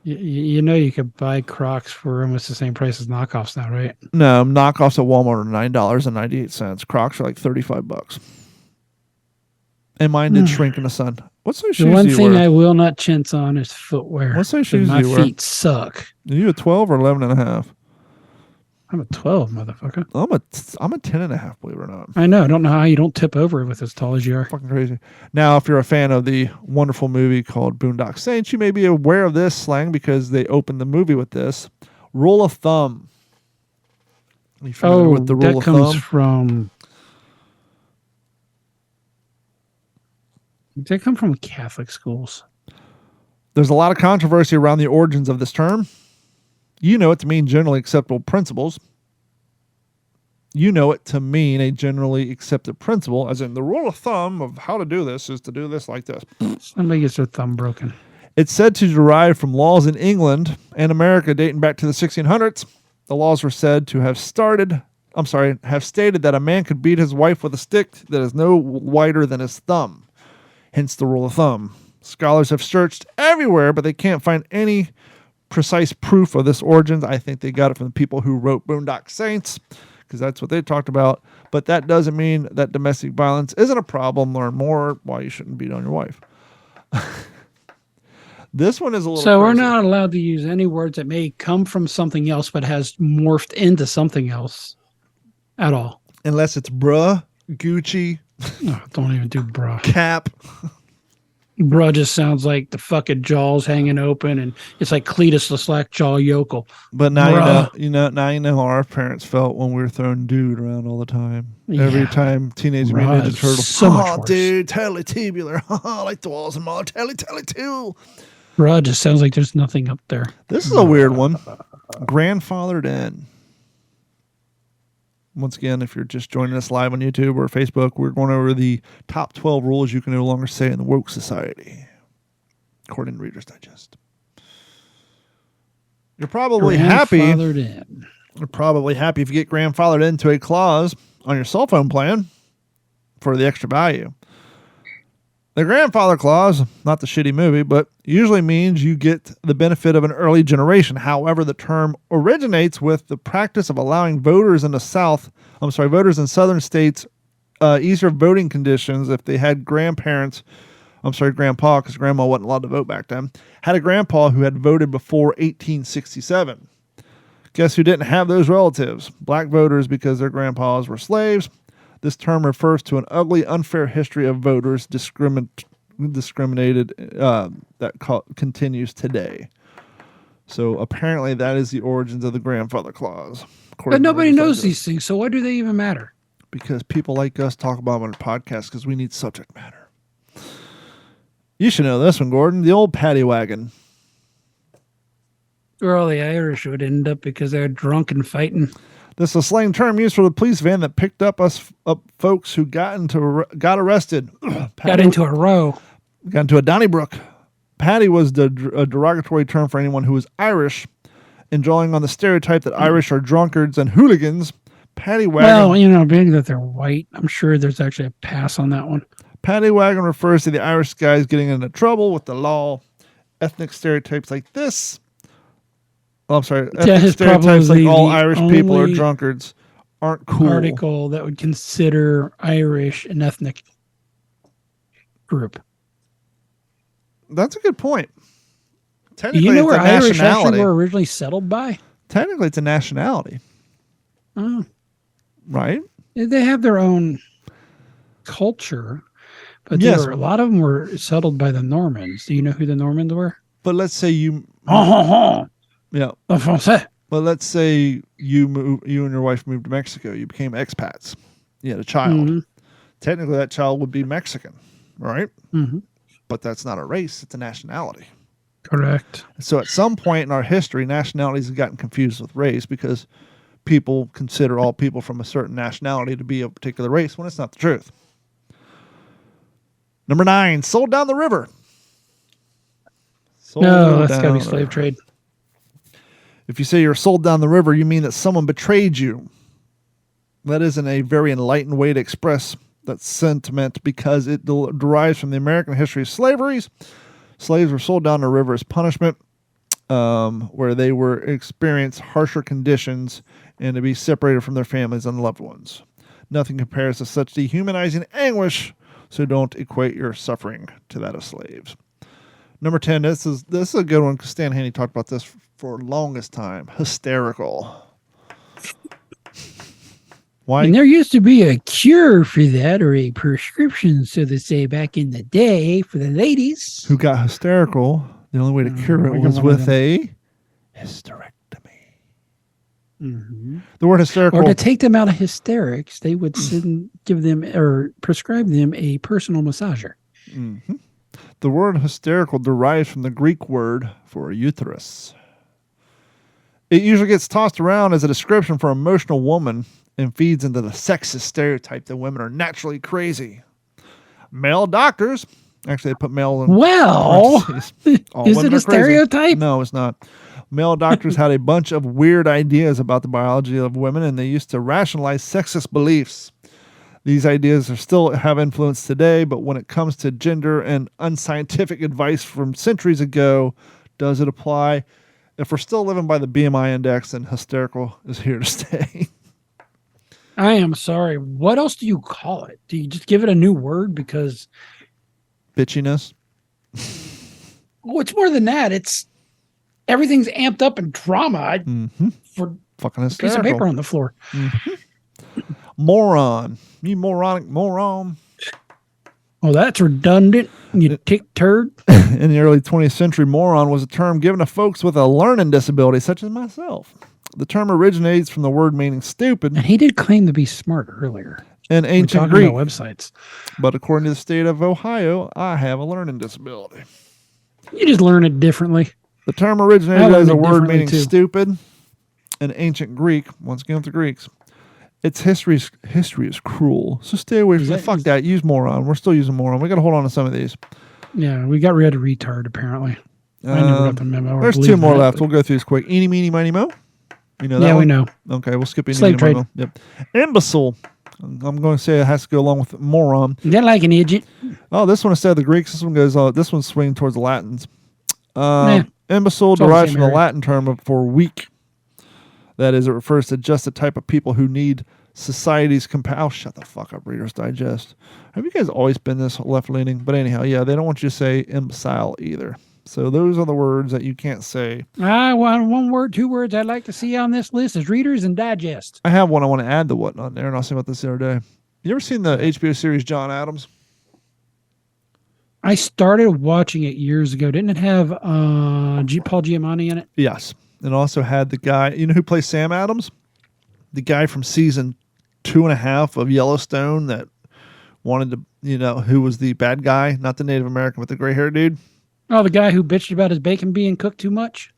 You know you could buy Crocs for almost the same price as knockoffs now, right? No, knockoffs at Walmart are $9.98. Crocs are like $35. And mine did shrink in the sun. What's those shoes The one you thing wear? I will not chintz on is footwear. What's those shoes my you wear? feet suck. Are you a 12 or 11 and a half? I'm a 12, motherfucker. I'm a 10 and a half, believe it or not. I know. I don't know how you don't tip over with as tall as you are. Fucking crazy. Now, if you're a fan of the wonderful movie called Boondock Saints, you may be aware of this slang because they opened the movie with this. Rule of thumb. Are you familiar with the rule that of comes thumb? from... They come from Catholic schools. There's a lot of controversy around the origins of this term. You know it to mean generally acceptable principles. You know it to mean a generally accepted principle, as in the rule of thumb of how to do this is to do this like this. Somebody gets their thumb broken. It's said to derive from laws in England and America dating back to the 1600s. The laws were said to have stated that a man could beat his wife with a stick that is no wider than his thumb. Hence the rule of thumb. Scholars have searched everywhere, but they can't find any precise proof of this origin. I think they got it from the people who wrote Boondock Saints, because that's what they talked about. But that doesn't mean that domestic violence isn't a problem. Learn more why you shouldn't beat on your wife. This one is a little So we're crazy. not allowed to use any words that may come from something else but has morphed into something else at all. Unless it's bruh, Gucci, No, don't even do bruh. cap. Bruh just sounds like the fucking jaws hanging open, and it's like Cletus the slack jaw yokel. But now Bruh. you know how our parents felt when we were throwing dude around all the time. Every Yeah. time Teenage Bruh Mutant Ninja is Turtles. so much worse. Dude, totally tubular. Like the walls and all. Totally too. Bruh just sounds like there's nothing up there. This is a weird one. Grandfathered in. Once again, if you're just joining us live on YouTube or Facebook, we're going over the top 12 rules you can no longer say in the woke society, according to Reader's Digest. You're probably happy. Grandfathered in. You're probably happy if you get grandfathered into a clause on your cell phone plan for the extra value. The grandfather clause, not the shitty movie, but usually means you get the benefit of an early generation. However, the term originates with the practice of allowing voters in southern states easier voting conditions if they had grandpa, because grandma wasn't allowed to vote back then, had a grandpa who had voted before 1867. Guess who didn't have those relatives? Black voters, because their grandpas were slaves. This term refers to an ugly, unfair history of voters discriminated that continues today. So apparently that is the origins of the grandfather clause. But nobody knows these things, so why do they even matter? Because people like us talk about them on our podcast because we need subject matter. You should know this one, Gordon. The old paddy wagon. Where all the Irish would end up because they're drunk and fighting. This is a slang term used for the police van that picked up folks who got arrested. Got into a row. Got into a Donnybrook. Paddy was a derogatory term for anyone who was Irish, and drawing on the stereotype that Irish are drunkards and hooligans. Paddy wagon. Well, being that they're white, I'm sure there's actually a pass on that one. Paddy wagon refers to the Irish guys getting into trouble with the law. Ethnic stereotypes like this. Ethnic stereotypes like all Irish people are drunkards aren't cool. Article that would consider Irish an ethnic group. That's a good point. Do technically you know where it's a Irish nationality. actually were originally settled by? Technically, it's a nationality, Oh, right? they have their own culture, but Yes. a lot of them were settled by the Normans. Do you know who the Normans were? But let's say you, Oh, yeah. le français. But let's say you and your wife moved to Mexico. You became expats. You had a child. Mhm. Technically, that child would be Mexican, right? Mhm. But that's not a race; it's a nationality. Correct. So at some point in our history, nationalities have gotten confused with race because people consider all people from a certain nationality to be a particular race when it's not the truth. Number 9, sold down the river. Sold No, that's got to down be the slave river. trade. If you say you're sold down the river, you mean that someone betrayed you. That isn't a very enlightened way to express that sentiment because it derives from the American history of slavery. Slaves were sold down the river as punishment, where they were experience harsher conditions and to be separated from their families and loved ones. Nothing compares to such dehumanizing anguish, so don't equate your suffering to that of slaves. Number 10, this is a good one because Stan Haney talked about this for the longest time. Hysterical. Why? And there used to be a cure for that, or a prescription, so to say, back in the day for the ladies. Who got hysterical? The only way to cure it I got was one of with them. a hysterectomy. Mhm. The word hysterical. Or to take them out of hysterics, they would give them or prescribe them a personal massager. Mm-hmm. The word hysterical derives from the Greek word for uterus. It usually gets tossed around as a description for an emotional woman and feeds into the sexist stereotype that women are naturally crazy. Male doctors, actually they put male in Well, parentheses. All is women it a are crazy. stereotype? No, it's not. Male doctors had a bunch of weird ideas about the biology of women, and they used to rationalize sexist beliefs. These ideas are still have influence today, but when it comes to gender and unscientific advice from centuries ago, does it apply? If we're still living by the BMI index, then hysterical is here to stay. I am sorry. What else do you call it? Do you just give it a new word? Because Bitchiness. it's more than that. It's everything's amped up in drama for Fucking a piece of paper hysterical. on the floor. Moron. You moronic moron. Oh, that's redundant. You tick turd. In the early 20th century, moron was a term given to folks with a learning disability, such as myself. The term originates from the word meaning stupid And he did claim to be smart earlier. in We're ancient talking Greek. about websites. But according to the state of Ohio, I have a learning disability. You just learn it differently. The term I originated learned as a it word differently, meaning too. stupid in ancient Greek. Once again with the Greeks. Its history is cruel. So stay away from that. Fuck that. Use moron. We're still using moron. We got to hold on to some of these. Yeah, we got rid of retard, apparently. I never got the memo. or There's believed two more that, left. but- We'll go through these quick. Eeny, meeny, miny, mo. You know that Yeah, we one? know. Okay, we'll skip eeny, Slave meeny, miny, trade. mo. Yep. Imbecile. I'm going to say it has to go along with moron. They're like an idiot. Oh, this one instead of the Greeks, this one goes. This one's swinging towards the Latins. Nah. Imbecile It's all the derives same from the area. Latin term for weak. That is, it refers to just the type of people who need society's compassion. Oh, shut the fuck up, Reader's Digest. Have you guys always been this left leaning? But anyhow, yeah, they don't want you to say imbecile either. So those are the words that you can't say. One word, 2 words I'd like to see on this list is Readers and Digest. I have one I want to add to whatnot there, and I'll say about this the other day. You ever seen the HBO series John Adams? I started watching it years ago. Didn't it have Paul Giamatti in it? Yes. And also had the guy, you know who plays Sam Adams? The guy from season 2.5 of Yellowstone that wanted to, who was the bad guy, not the Native American, but the gray haired dude. Oh, the guy who bitched about his bacon being cooked too much?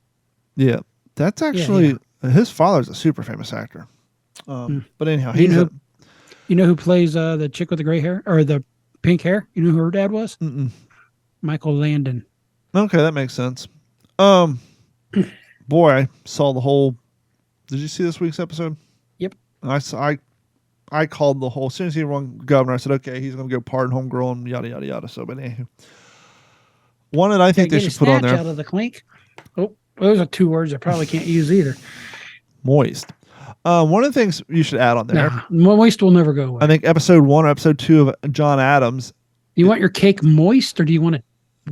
Yeah. That's actually, his father's a super famous actor. But anyhow, You know who plays the chick with the gray hair or the pink hair? You know who her dad was? Michael Landon. Okay, that makes sense. Boy, I saw the whole. Did you see this week's episode? Yep. I called the whole. As soon as he won governor, I said, okay, he's going to go pardon homegirl and yada yada yada. So, but anyway, one that I think they should put on there. Out of the clink. Oh, those are 2 words I probably can't use either. Moist. One of the things you should add on there. Nah, moist will never go away. I think episode 1 or episode 2 of John Adams. You want your cake moist or do you want it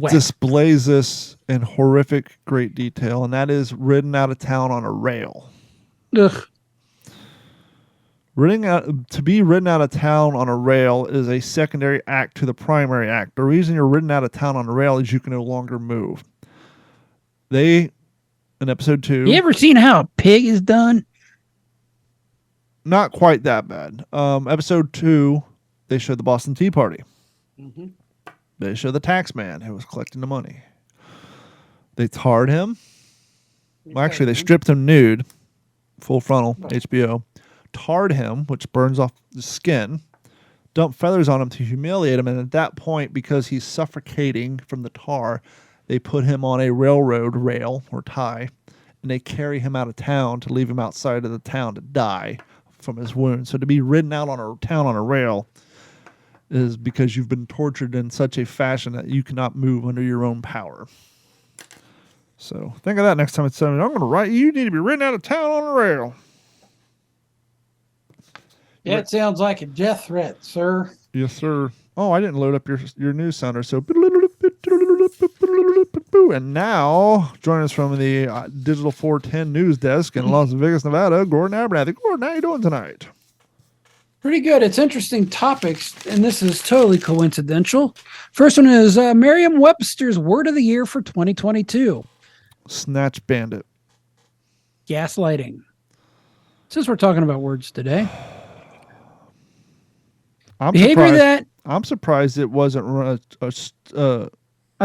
displays this in horrific great detail, and that is ridden out of town on a rail. Ugh. To be ridden out of town on a rail is a secondary act to the primary act. The reason you're ridden out of town on a rail is you can no longer move. In episode 2... You ever seen how a pig is done? Not quite that bad. Episode 2, they showed the Boston Tea Party. Mm-hmm. They showed the tax man who was collecting the money. They tarred him. Well, actually, they stripped him nude. Full frontal, HBO. Tarred him, which burns off the skin. Dumped feathers on him to humiliate him. And at that point, because he's suffocating from the tar, they put him on a railroad rail or tie. And they carry him out of town to leave him outside of the town to die from his wounds. So to be ridden out on a town on a rail is because you've been tortured in such a fashion that you cannot move under your own power. So think of that next time it's something. I'm going to write you need to be ridden out of town on a rail. Yeah, it sounds like a death threat, sir. Yes, sir. Oh, I didn't load up your news sounder. So, and now join us from the Digital 410 news desk in Las Vegas, Nevada, Gordon Abernathy. Gordon, how you doing tonight? Pretty good. It's interesting topics, and this is totally coincidental. First one is Merriam-Webster's word of the year for 2022. Snatch bandit. Gaslighting. Since we're talking about words today. I'm surprised it wasn't I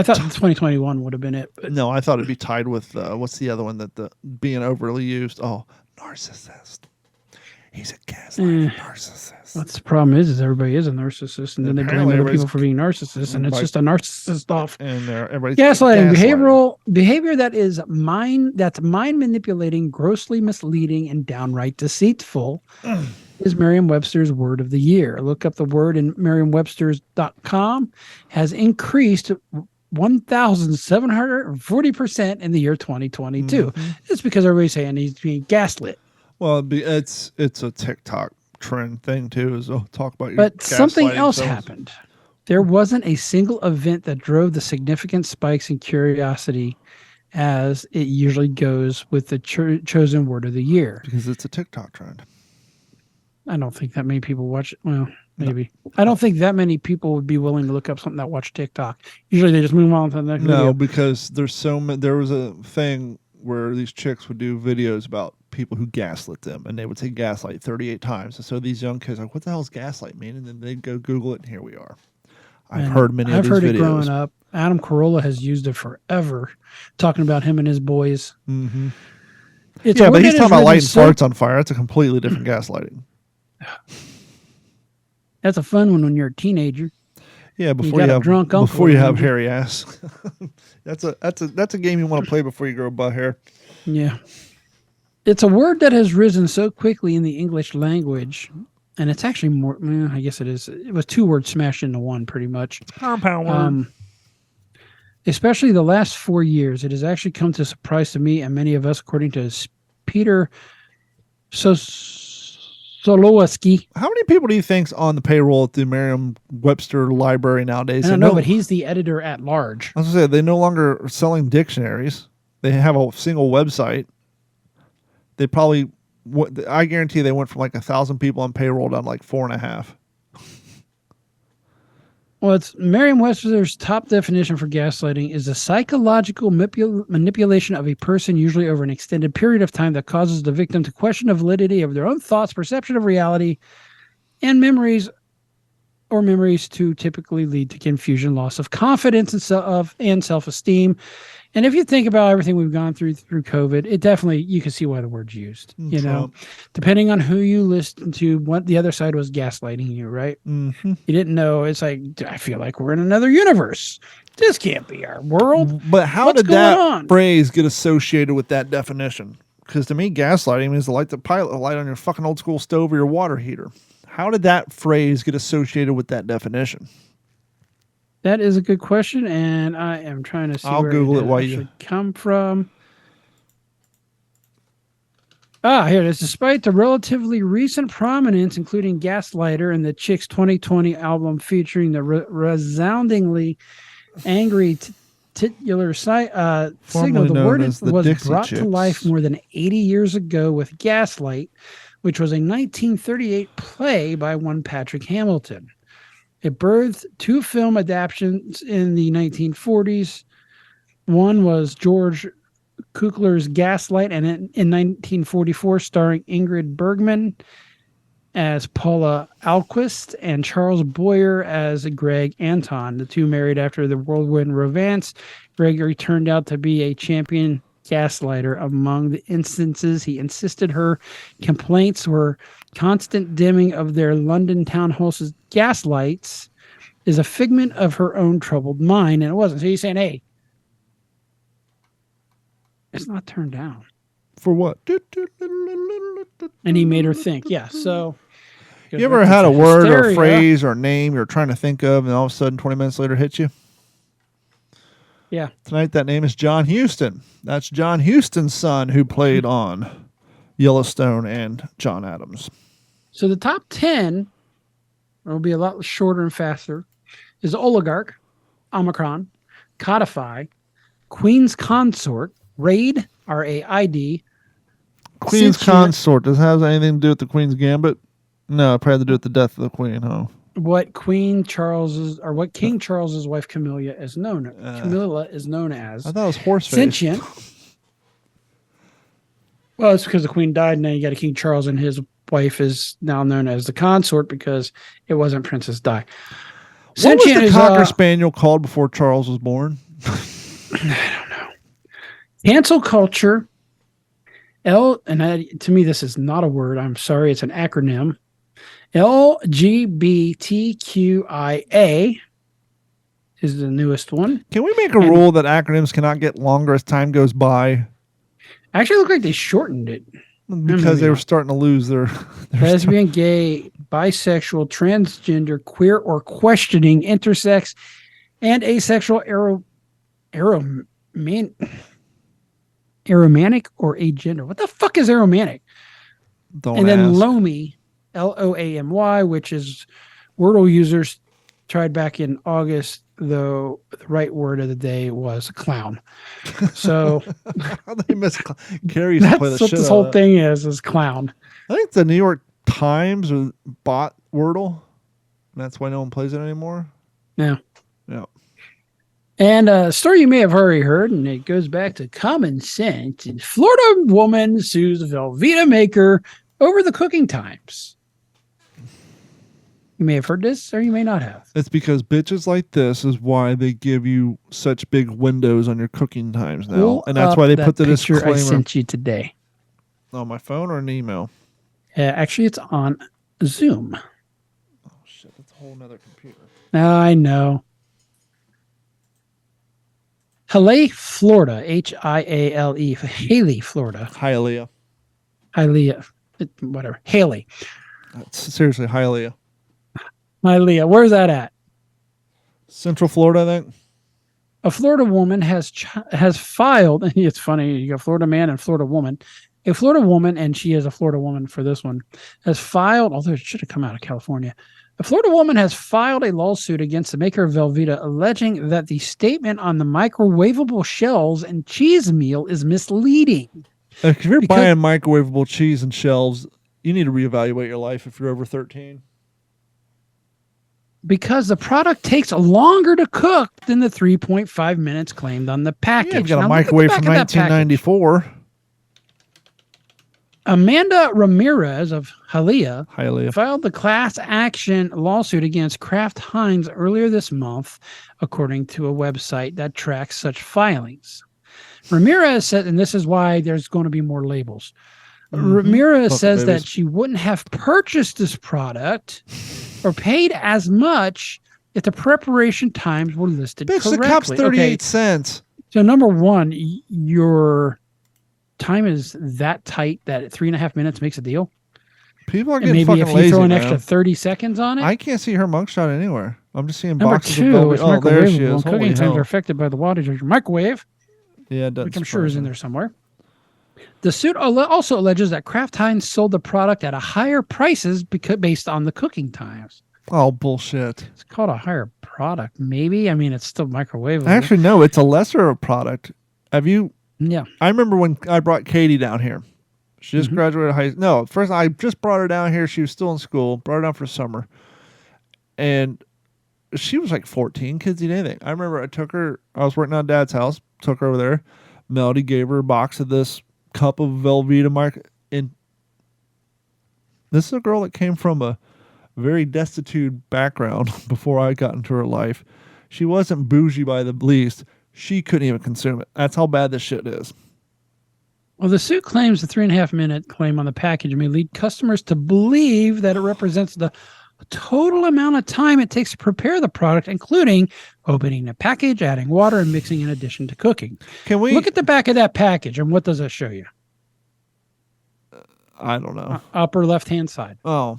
thought 2021 would have been it. But no, I thought it'd be tied with what's the other one that being overly used? Oh, narcissist. He's a gaslighting narcissist. What's the problem is everybody is a narcissist, and then they blame other people for being narcissists, and it's just a narcissist off. And everybody's gaslighting, behavior that is mind manipulating, grossly misleading, and downright deceitful. Is Merriam-Webster's word of the year. Look up the word in merriam-websters.com. Has increased 1,740% in the year 2022. Mm-hmm. It's because everybody's saying he's being gaslit. Well, it's a TikTok trend thing too. Is talk about your but something else happened. There wasn't a single event that drove the significant spikes in curiosity as it usually goes with the chosen word of the year. Because it's a TikTok trend. I don't think that many people watch it. Well, maybe. No. I don't think that many people would be willing to look up something that watch TikTok. Usually they just move on to the next video. No, because there's there was a thing where these chicks would do videos about people who gaslit them, and they would say gaslight 38 times. And so these young kids are like, what the hell does gaslight mean? And then they'd go Google it, and here we are. I've heard many of these videos. I've heard it growing up. Adam Carolla has used it forever, talking about him and his boys. Mm-hmm. But he's talking about lighting farts on fire. That's a completely different gaslighting. That's a fun one when you're a teenager. Yeah, before you have hairy ass. that's a game you want to play before you grow butt hair. Yeah. It's a word that has risen so quickly in the English language, and it's actually more, I guess it is. It was two words smashed into one pretty much. Especially the last 4 years, it has actually come to surprise to me and many of us, according to Peter Solowski. How many people do you think's on the payroll at the Merriam-Webster library nowadays? I don't know, but he's the editor at large. I was going to say, they no longer are selling dictionaries. They have a single website. They probably, I guarantee they went from like 1,000 people on payroll down to like 4.5. Well, it's Merriam-Webster's top definition for gaslighting is a psychological manipulation of a person, usually over an extended period of time, that causes the victim to question the validity of their own thoughts, perception of reality, and memories to typically lead to confusion, loss of confidence, and self-esteem. And if you think about everything we've gone through COVID, it definitely, you can see why the word's used. You know, depending on who you listen to, what the other side was gaslighting you, right? Mm-hmm. You didn't know. It's like, I feel like we're in another universe. This can't be our world. But how did that phrase get associated with that definition? Because to me, gaslighting means to light the pilot light on your fucking old school stove or your water heater. How did that phrase get associated with that definition? That is a good question, and I am trying to see where Google it should come from. Here it is. Despite the relatively recent prominence, including Gaslighter and the Chicks 2020 album featuring the resoundingly angry titular signal. Formerly The known word as the was Dixie brought Chicks. to life more than 80 years ago with Gaslight, which was a 1938 play by one Patrick Hamilton. It birthed two film adaptations in the 1940s. One was George Kukler's Gaslight, and in 1944, starring Ingrid Bergman as Paula Alquist and Charles Boyer as Greg Anton. The two married after the whirlwind romance. Gregory turned out to be a champion gaslighter. Among the instances he insisted her complaints were constant dimming of their London townhouse's gaslights is a figment of her own troubled mind, and it wasn't. So he's saying, hey, it's not turned down. For what? And he made her think. Yeah, so... You ever had a word or a phrase or a name you're trying to think of, and all of a sudden 20 minutes later hits you? Yeah. Tonight that name is John Huston. That's John Huston's son who played on Yellowstone and John Adams. So the top 10 will be a lot shorter and faster. Is Oligarch, Omicron, Codify, Queen's Consort, Raid, R-A-I-D. Queen's Consort. Does it have anything to do with the Queen's Gambit? No, it probably had to do with the death of the Queen, huh? What King Charles's wife Camilla is known as. I thought it was Horseface. Sentient. Well, it's because the Queen died, and now you got a King Charles, and his wife is now known as the consort because it wasn't Princess Di. What was the Cocker Spaniel called before Charles was born? I don't know. Cancel culture. To me, this is not a word. I'm sorry. It's an acronym. LGBTQIA is the newest one. Can we make a rule that acronyms cannot get longer as time goes by? Actually, it looked like they shortened it. Because they were starting to lose their lesbian, gay, bisexual, transgender, queer, or questioning, intersex, and asexual, aromantic, or agender. What the fuck is aromantic? Then Loamy, Loamy, which is Wordle users tried back in August, though the right word of the day was clown. So they miss Carrie's that's play the what shit this whole thing is clown. I think the New York Times bought Wordle. That's why no one plays it anymore. Yeah. Yeah. And a story you may have already heard, and it goes back to common sense. Florida woman sues Velveeta maker over the cooking times. You may have heard this, or you may not have. It's because bitches like this is why they give you such big windows on your cooking times now, and that's why they put the disclaimer. I sent you today. On my phone or an email? Actually, it's on Zoom. Oh shit! That's a whole nother computer. I know. Halle, Florida. Hiale. Haley, Florida. Hialeah. Hialeah. Whatever. Haley. Seriously, Hialeah. Hialeah. Where's that at? Central Florida, I think. A Florida woman has filed, and it's funny, you got Florida man and Florida woman. A Florida woman, and she is a Florida woman for this one, has filed, although it should have come out of California. A Florida woman has filed a lawsuit against the maker of Velveeta, alleging that the statement on the microwavable shells and cheese meal is misleading. If you're buying microwavable cheese and shells, you need to reevaluate your life if you're over 13. Because the product takes longer to cook than the 3.5 minutes claimed on the package. Yeah, you've got a microwave from 1994. Amanda Ramirez of Hialeah filed the class action lawsuit against Kraft Heinz earlier this month, according to a website that tracks such filings. Ramirez said, and this is why there's going to be more labels. Ramirez says that she wouldn't have purchased this product or paid as much if the preparation times were listed correctly. The cup's 38 cents. So number one, your time is that tight that 3.5 minutes makes a deal. People are getting fucking lazy, maybe if you throw an extra 30 seconds on it. I can't see her mugshot anywhere. I'm just seeing number boxes two, of Velveeta. Oh, there she is. Cooking times are affected by the wattage of your microwave. Yeah, it does. Which I'm sure is in there somewhere. The suit also alleges that Kraft Heinz sold the product at a higher prices based on the cooking times. Oh, bullshit. It's called a higher product. Maybe. I mean, it's still microwavable. Actually, no, it's a lesser product. Have you? Yeah. I remember when I brought Katie down here. She just graduated high school. No, first I just brought her down here. She was still in school. Brought her down for summer. And she was like 14, kids eat anything. I remember I was working on Dad's house, took her over there. Melody gave her a box of this cup of Velveeta and this is a girl that came from a very destitute background before I got into her life. She wasn't bougie by the least. She couldn't even consume it. That's how bad this shit is. Well, the suit claims the 3.5-minute claim on the package may lead customers to believe that it represents the total amount of time it takes to prepare the product, including opening the package, adding water, and mixing in addition to cooking. Can we look at the back of that package, and what does that show you? I don't know. Upper left-hand side. Oh.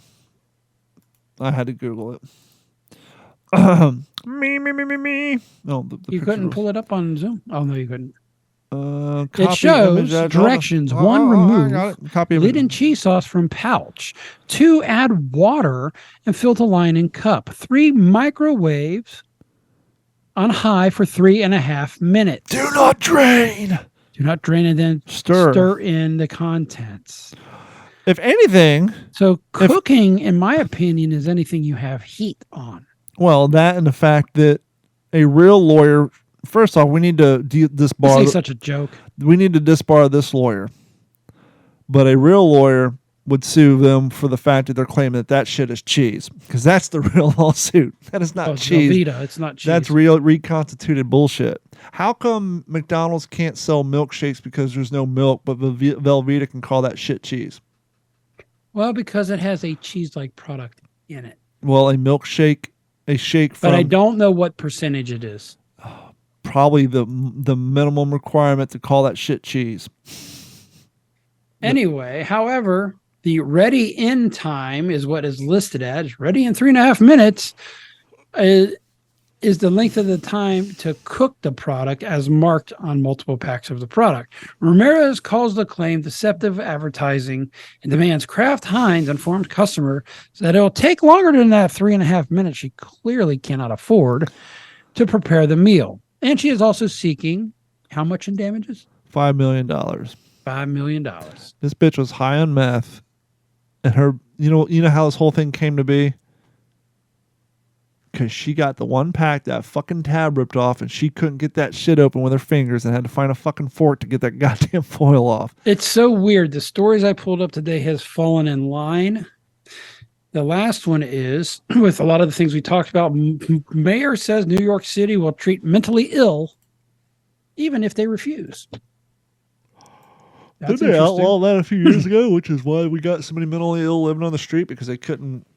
I had to Google it. Me. No, the you couldn't pull it up on Zoom? Oh, no, you couldn't. It shows directions. One, remove lid image. and cheese sauce from pouch. 2, add water and fill the line in cup. 3, microwaves on high for 3.5 minutes. Do not drain. Do not drain and then stir in the contents. If anything... So cooking, in my opinion, is anything you have heat on. Well, that and the fact that a real lawyer... First off, we need to disbar... This is such a joke. We need to disbar this lawyer. But a real lawyer would sue them for the fact that they're claiming that shit is cheese. Because that's the real lawsuit. That is not cheese. Velveeta, it's not cheese. That's real reconstituted bullshit. How come McDonald's can't sell milkshakes because there's no milk, but Velveeta can call that shit cheese? Well, because it has a cheese-like product in it. Well, a milkshake, a shake from... But I don't know what percentage it is. Probably the minimum requirement to call that shit cheese. Anyway, however, the ready-in time is what is listed as. Ready in 3.5 minutes is the length of the time to cook the product as marked on multiple packs of the product. Ramirez calls the claim deceptive advertising and demands Kraft Heinz informed customer that it'll take longer than that 3.5 minutes she clearly cannot afford to prepare the meal. And she is also seeking how much in damages? $5 million. $5 million. This bitch was high on meth, and her, you know how this whole thing came to be? Because she got the one pack, that fucking tab ripped off, and she couldn't get that shit open with her fingers and had to find a fucking fork to get that goddamn foil off. It's so weird. The stories I pulled up today has fallen in line. The last one is, with a lot of the things we talked about, mayor says New York City will treat mentally ill even if they refuse. Didn't they outlaw that a few years ago, which is why we got so many mentally ill living on the street, because they couldn't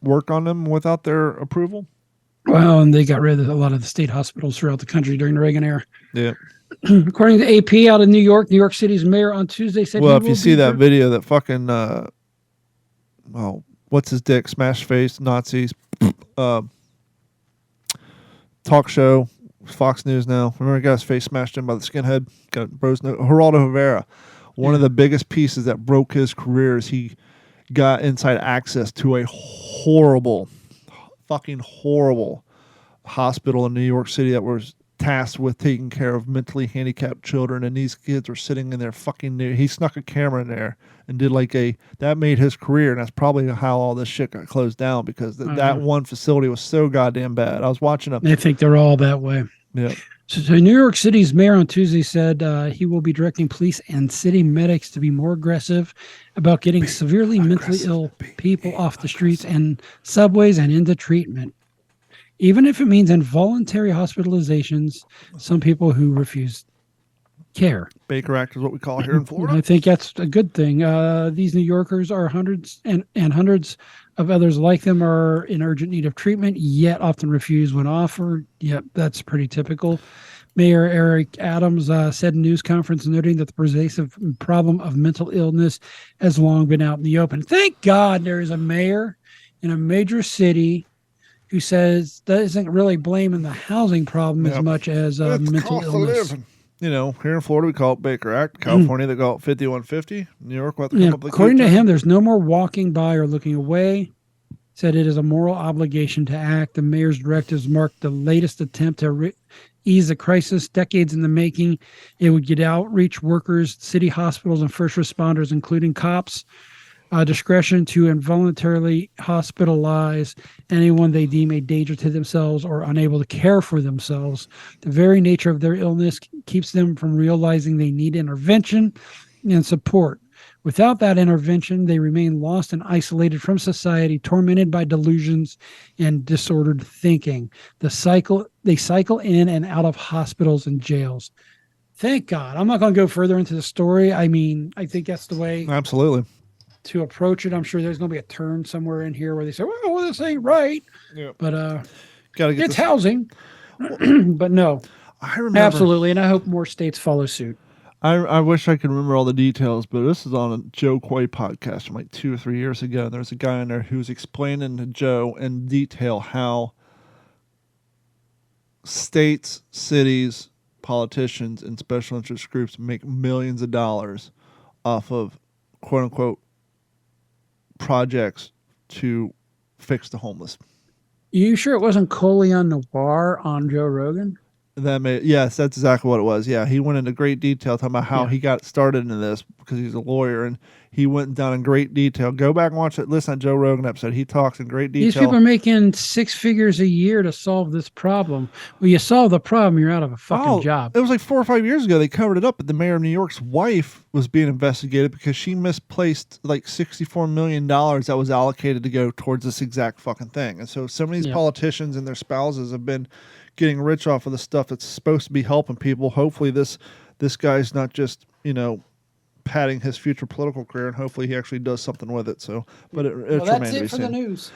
work on them without their approval? Well, and they got rid of a lot of the state hospitals throughout the country during the Reagan era. Yeah. According to AP out of New York City's mayor on Tuesday said... Well, if you see that video, that fucking... what's his dick? Smash face, Nazis. Talk show, Fox News now. Remember, he got his face smashed in by the skinhead? Got Geraldo Rivera. One of the biggest pieces that broke his career is he got inside access to a fucking horrible hospital in New York City that was tasked with taking care of mentally handicapped children, and these kids were sitting in there fucking new. He snuck a camera in there and did that made his career, and that's probably how all this shit got closed down, because that one facility was so goddamn bad. I was watching I think they're all that way. Yeah. So New York City's mayor on Tuesday said he will be directing police and city medics to be more aggressive about getting severely mentally ill people off the streets and subways and into treatment, even if it means involuntary hospitalizations. Some people who refuse care. Baker Act is what we call it here in Florida. I think that's a good thing. These New Yorkers are hundreds and hundreds of others like them are in urgent need of treatment, yet often refuse when offered. Yep, that's pretty typical. Mayor Eric Adams said in a news conference, noting that the pervasive problem of mental illness has long been out in the open. Thank God there is a mayor in a major city who says that isn't really blaming the housing problem as much as mental illness. Here in Florida, we call it Baker Act. California, they call it 5150. New York, according to him, there's no more walking by or looking away. said it is a moral obligation to act. The mayor's directives mark the latest attempt to ease the crisis, decades in the making. It would get outreach workers, city hospitals, and first responders, including cops, discretion to involuntarily hospitalize anyone they deem a danger to themselves or unable to care for themselves. The very nature of their illness keeps them from realizing they need intervention and support. Without that intervention, they remain lost and isolated from society, tormented by delusions and disordered thinking. They cycle in and out of hospitals and jails. Thank God. I'm not going to go further into the story. I mean, I think that's the way Absolutely. to approach it. I'm sure there's going to be a turn somewhere in here where they say, well, this ain't right. Yeah. But Gotta get it's housing. But no, I remember. absolutely. And I hope more states follow suit. I wish I could remember all the details, but this is on a Joe Coy podcast from like 2 or 3 years ago. There's a guy in there who was explaining to Joe in detail how states, cities, politicians, and special interest groups make millions of dollars off of quote unquote projects to fix the homeless. You sure it wasn't Coleon Noir on Joe Rogan? Yes, that's exactly what it was. Yeah, he went into great detail talking about how he got started into this because he's a lawyer, and he went down in great detail. Go back and watch it. Listen to Joe Rogan episode. He talks in great detail. These people are making 6 figures a year to solve this problem. Well, you solve the problem, you're out of a fucking job. It was like 4 or 5 years ago. They covered it up, but the mayor of New York's wife was being investigated because she misplaced like $64 million that was allocated to go towards this exact fucking thing. And so some of these politicians and their spouses have been getting rich off of the stuff that's supposed to be helping people. Hopefully this guy's not just, padding his future political career, and hopefully he actually does something with it. So, but it well, that's it for the news.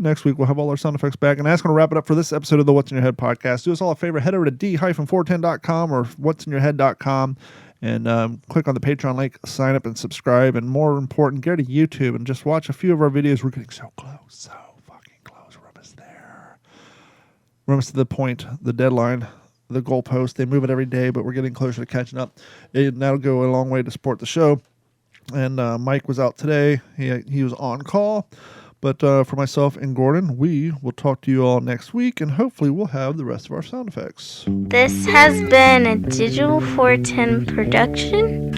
Next week we'll have all our sound effects back, and that's going to wrap it up for this episode of the What's in Your Head podcast. Do us all a favor, head over to d-410.com or what'sinyourhead.com and click on the Patreon link, sign up and subscribe, and more important, get to YouTube and just watch a few of our videos. We're getting so close, so fucking close. We're almost there. We're almost to the point, the deadline, the goalpost. They move it every day, but we're getting closer to catching up. That'll go a long way to support the show. And Mike was out today. He was on call. But for myself and Gordon, we will talk to you all next week, and hopefully we'll have the rest of our sound effects. This has been a Digital 410 production.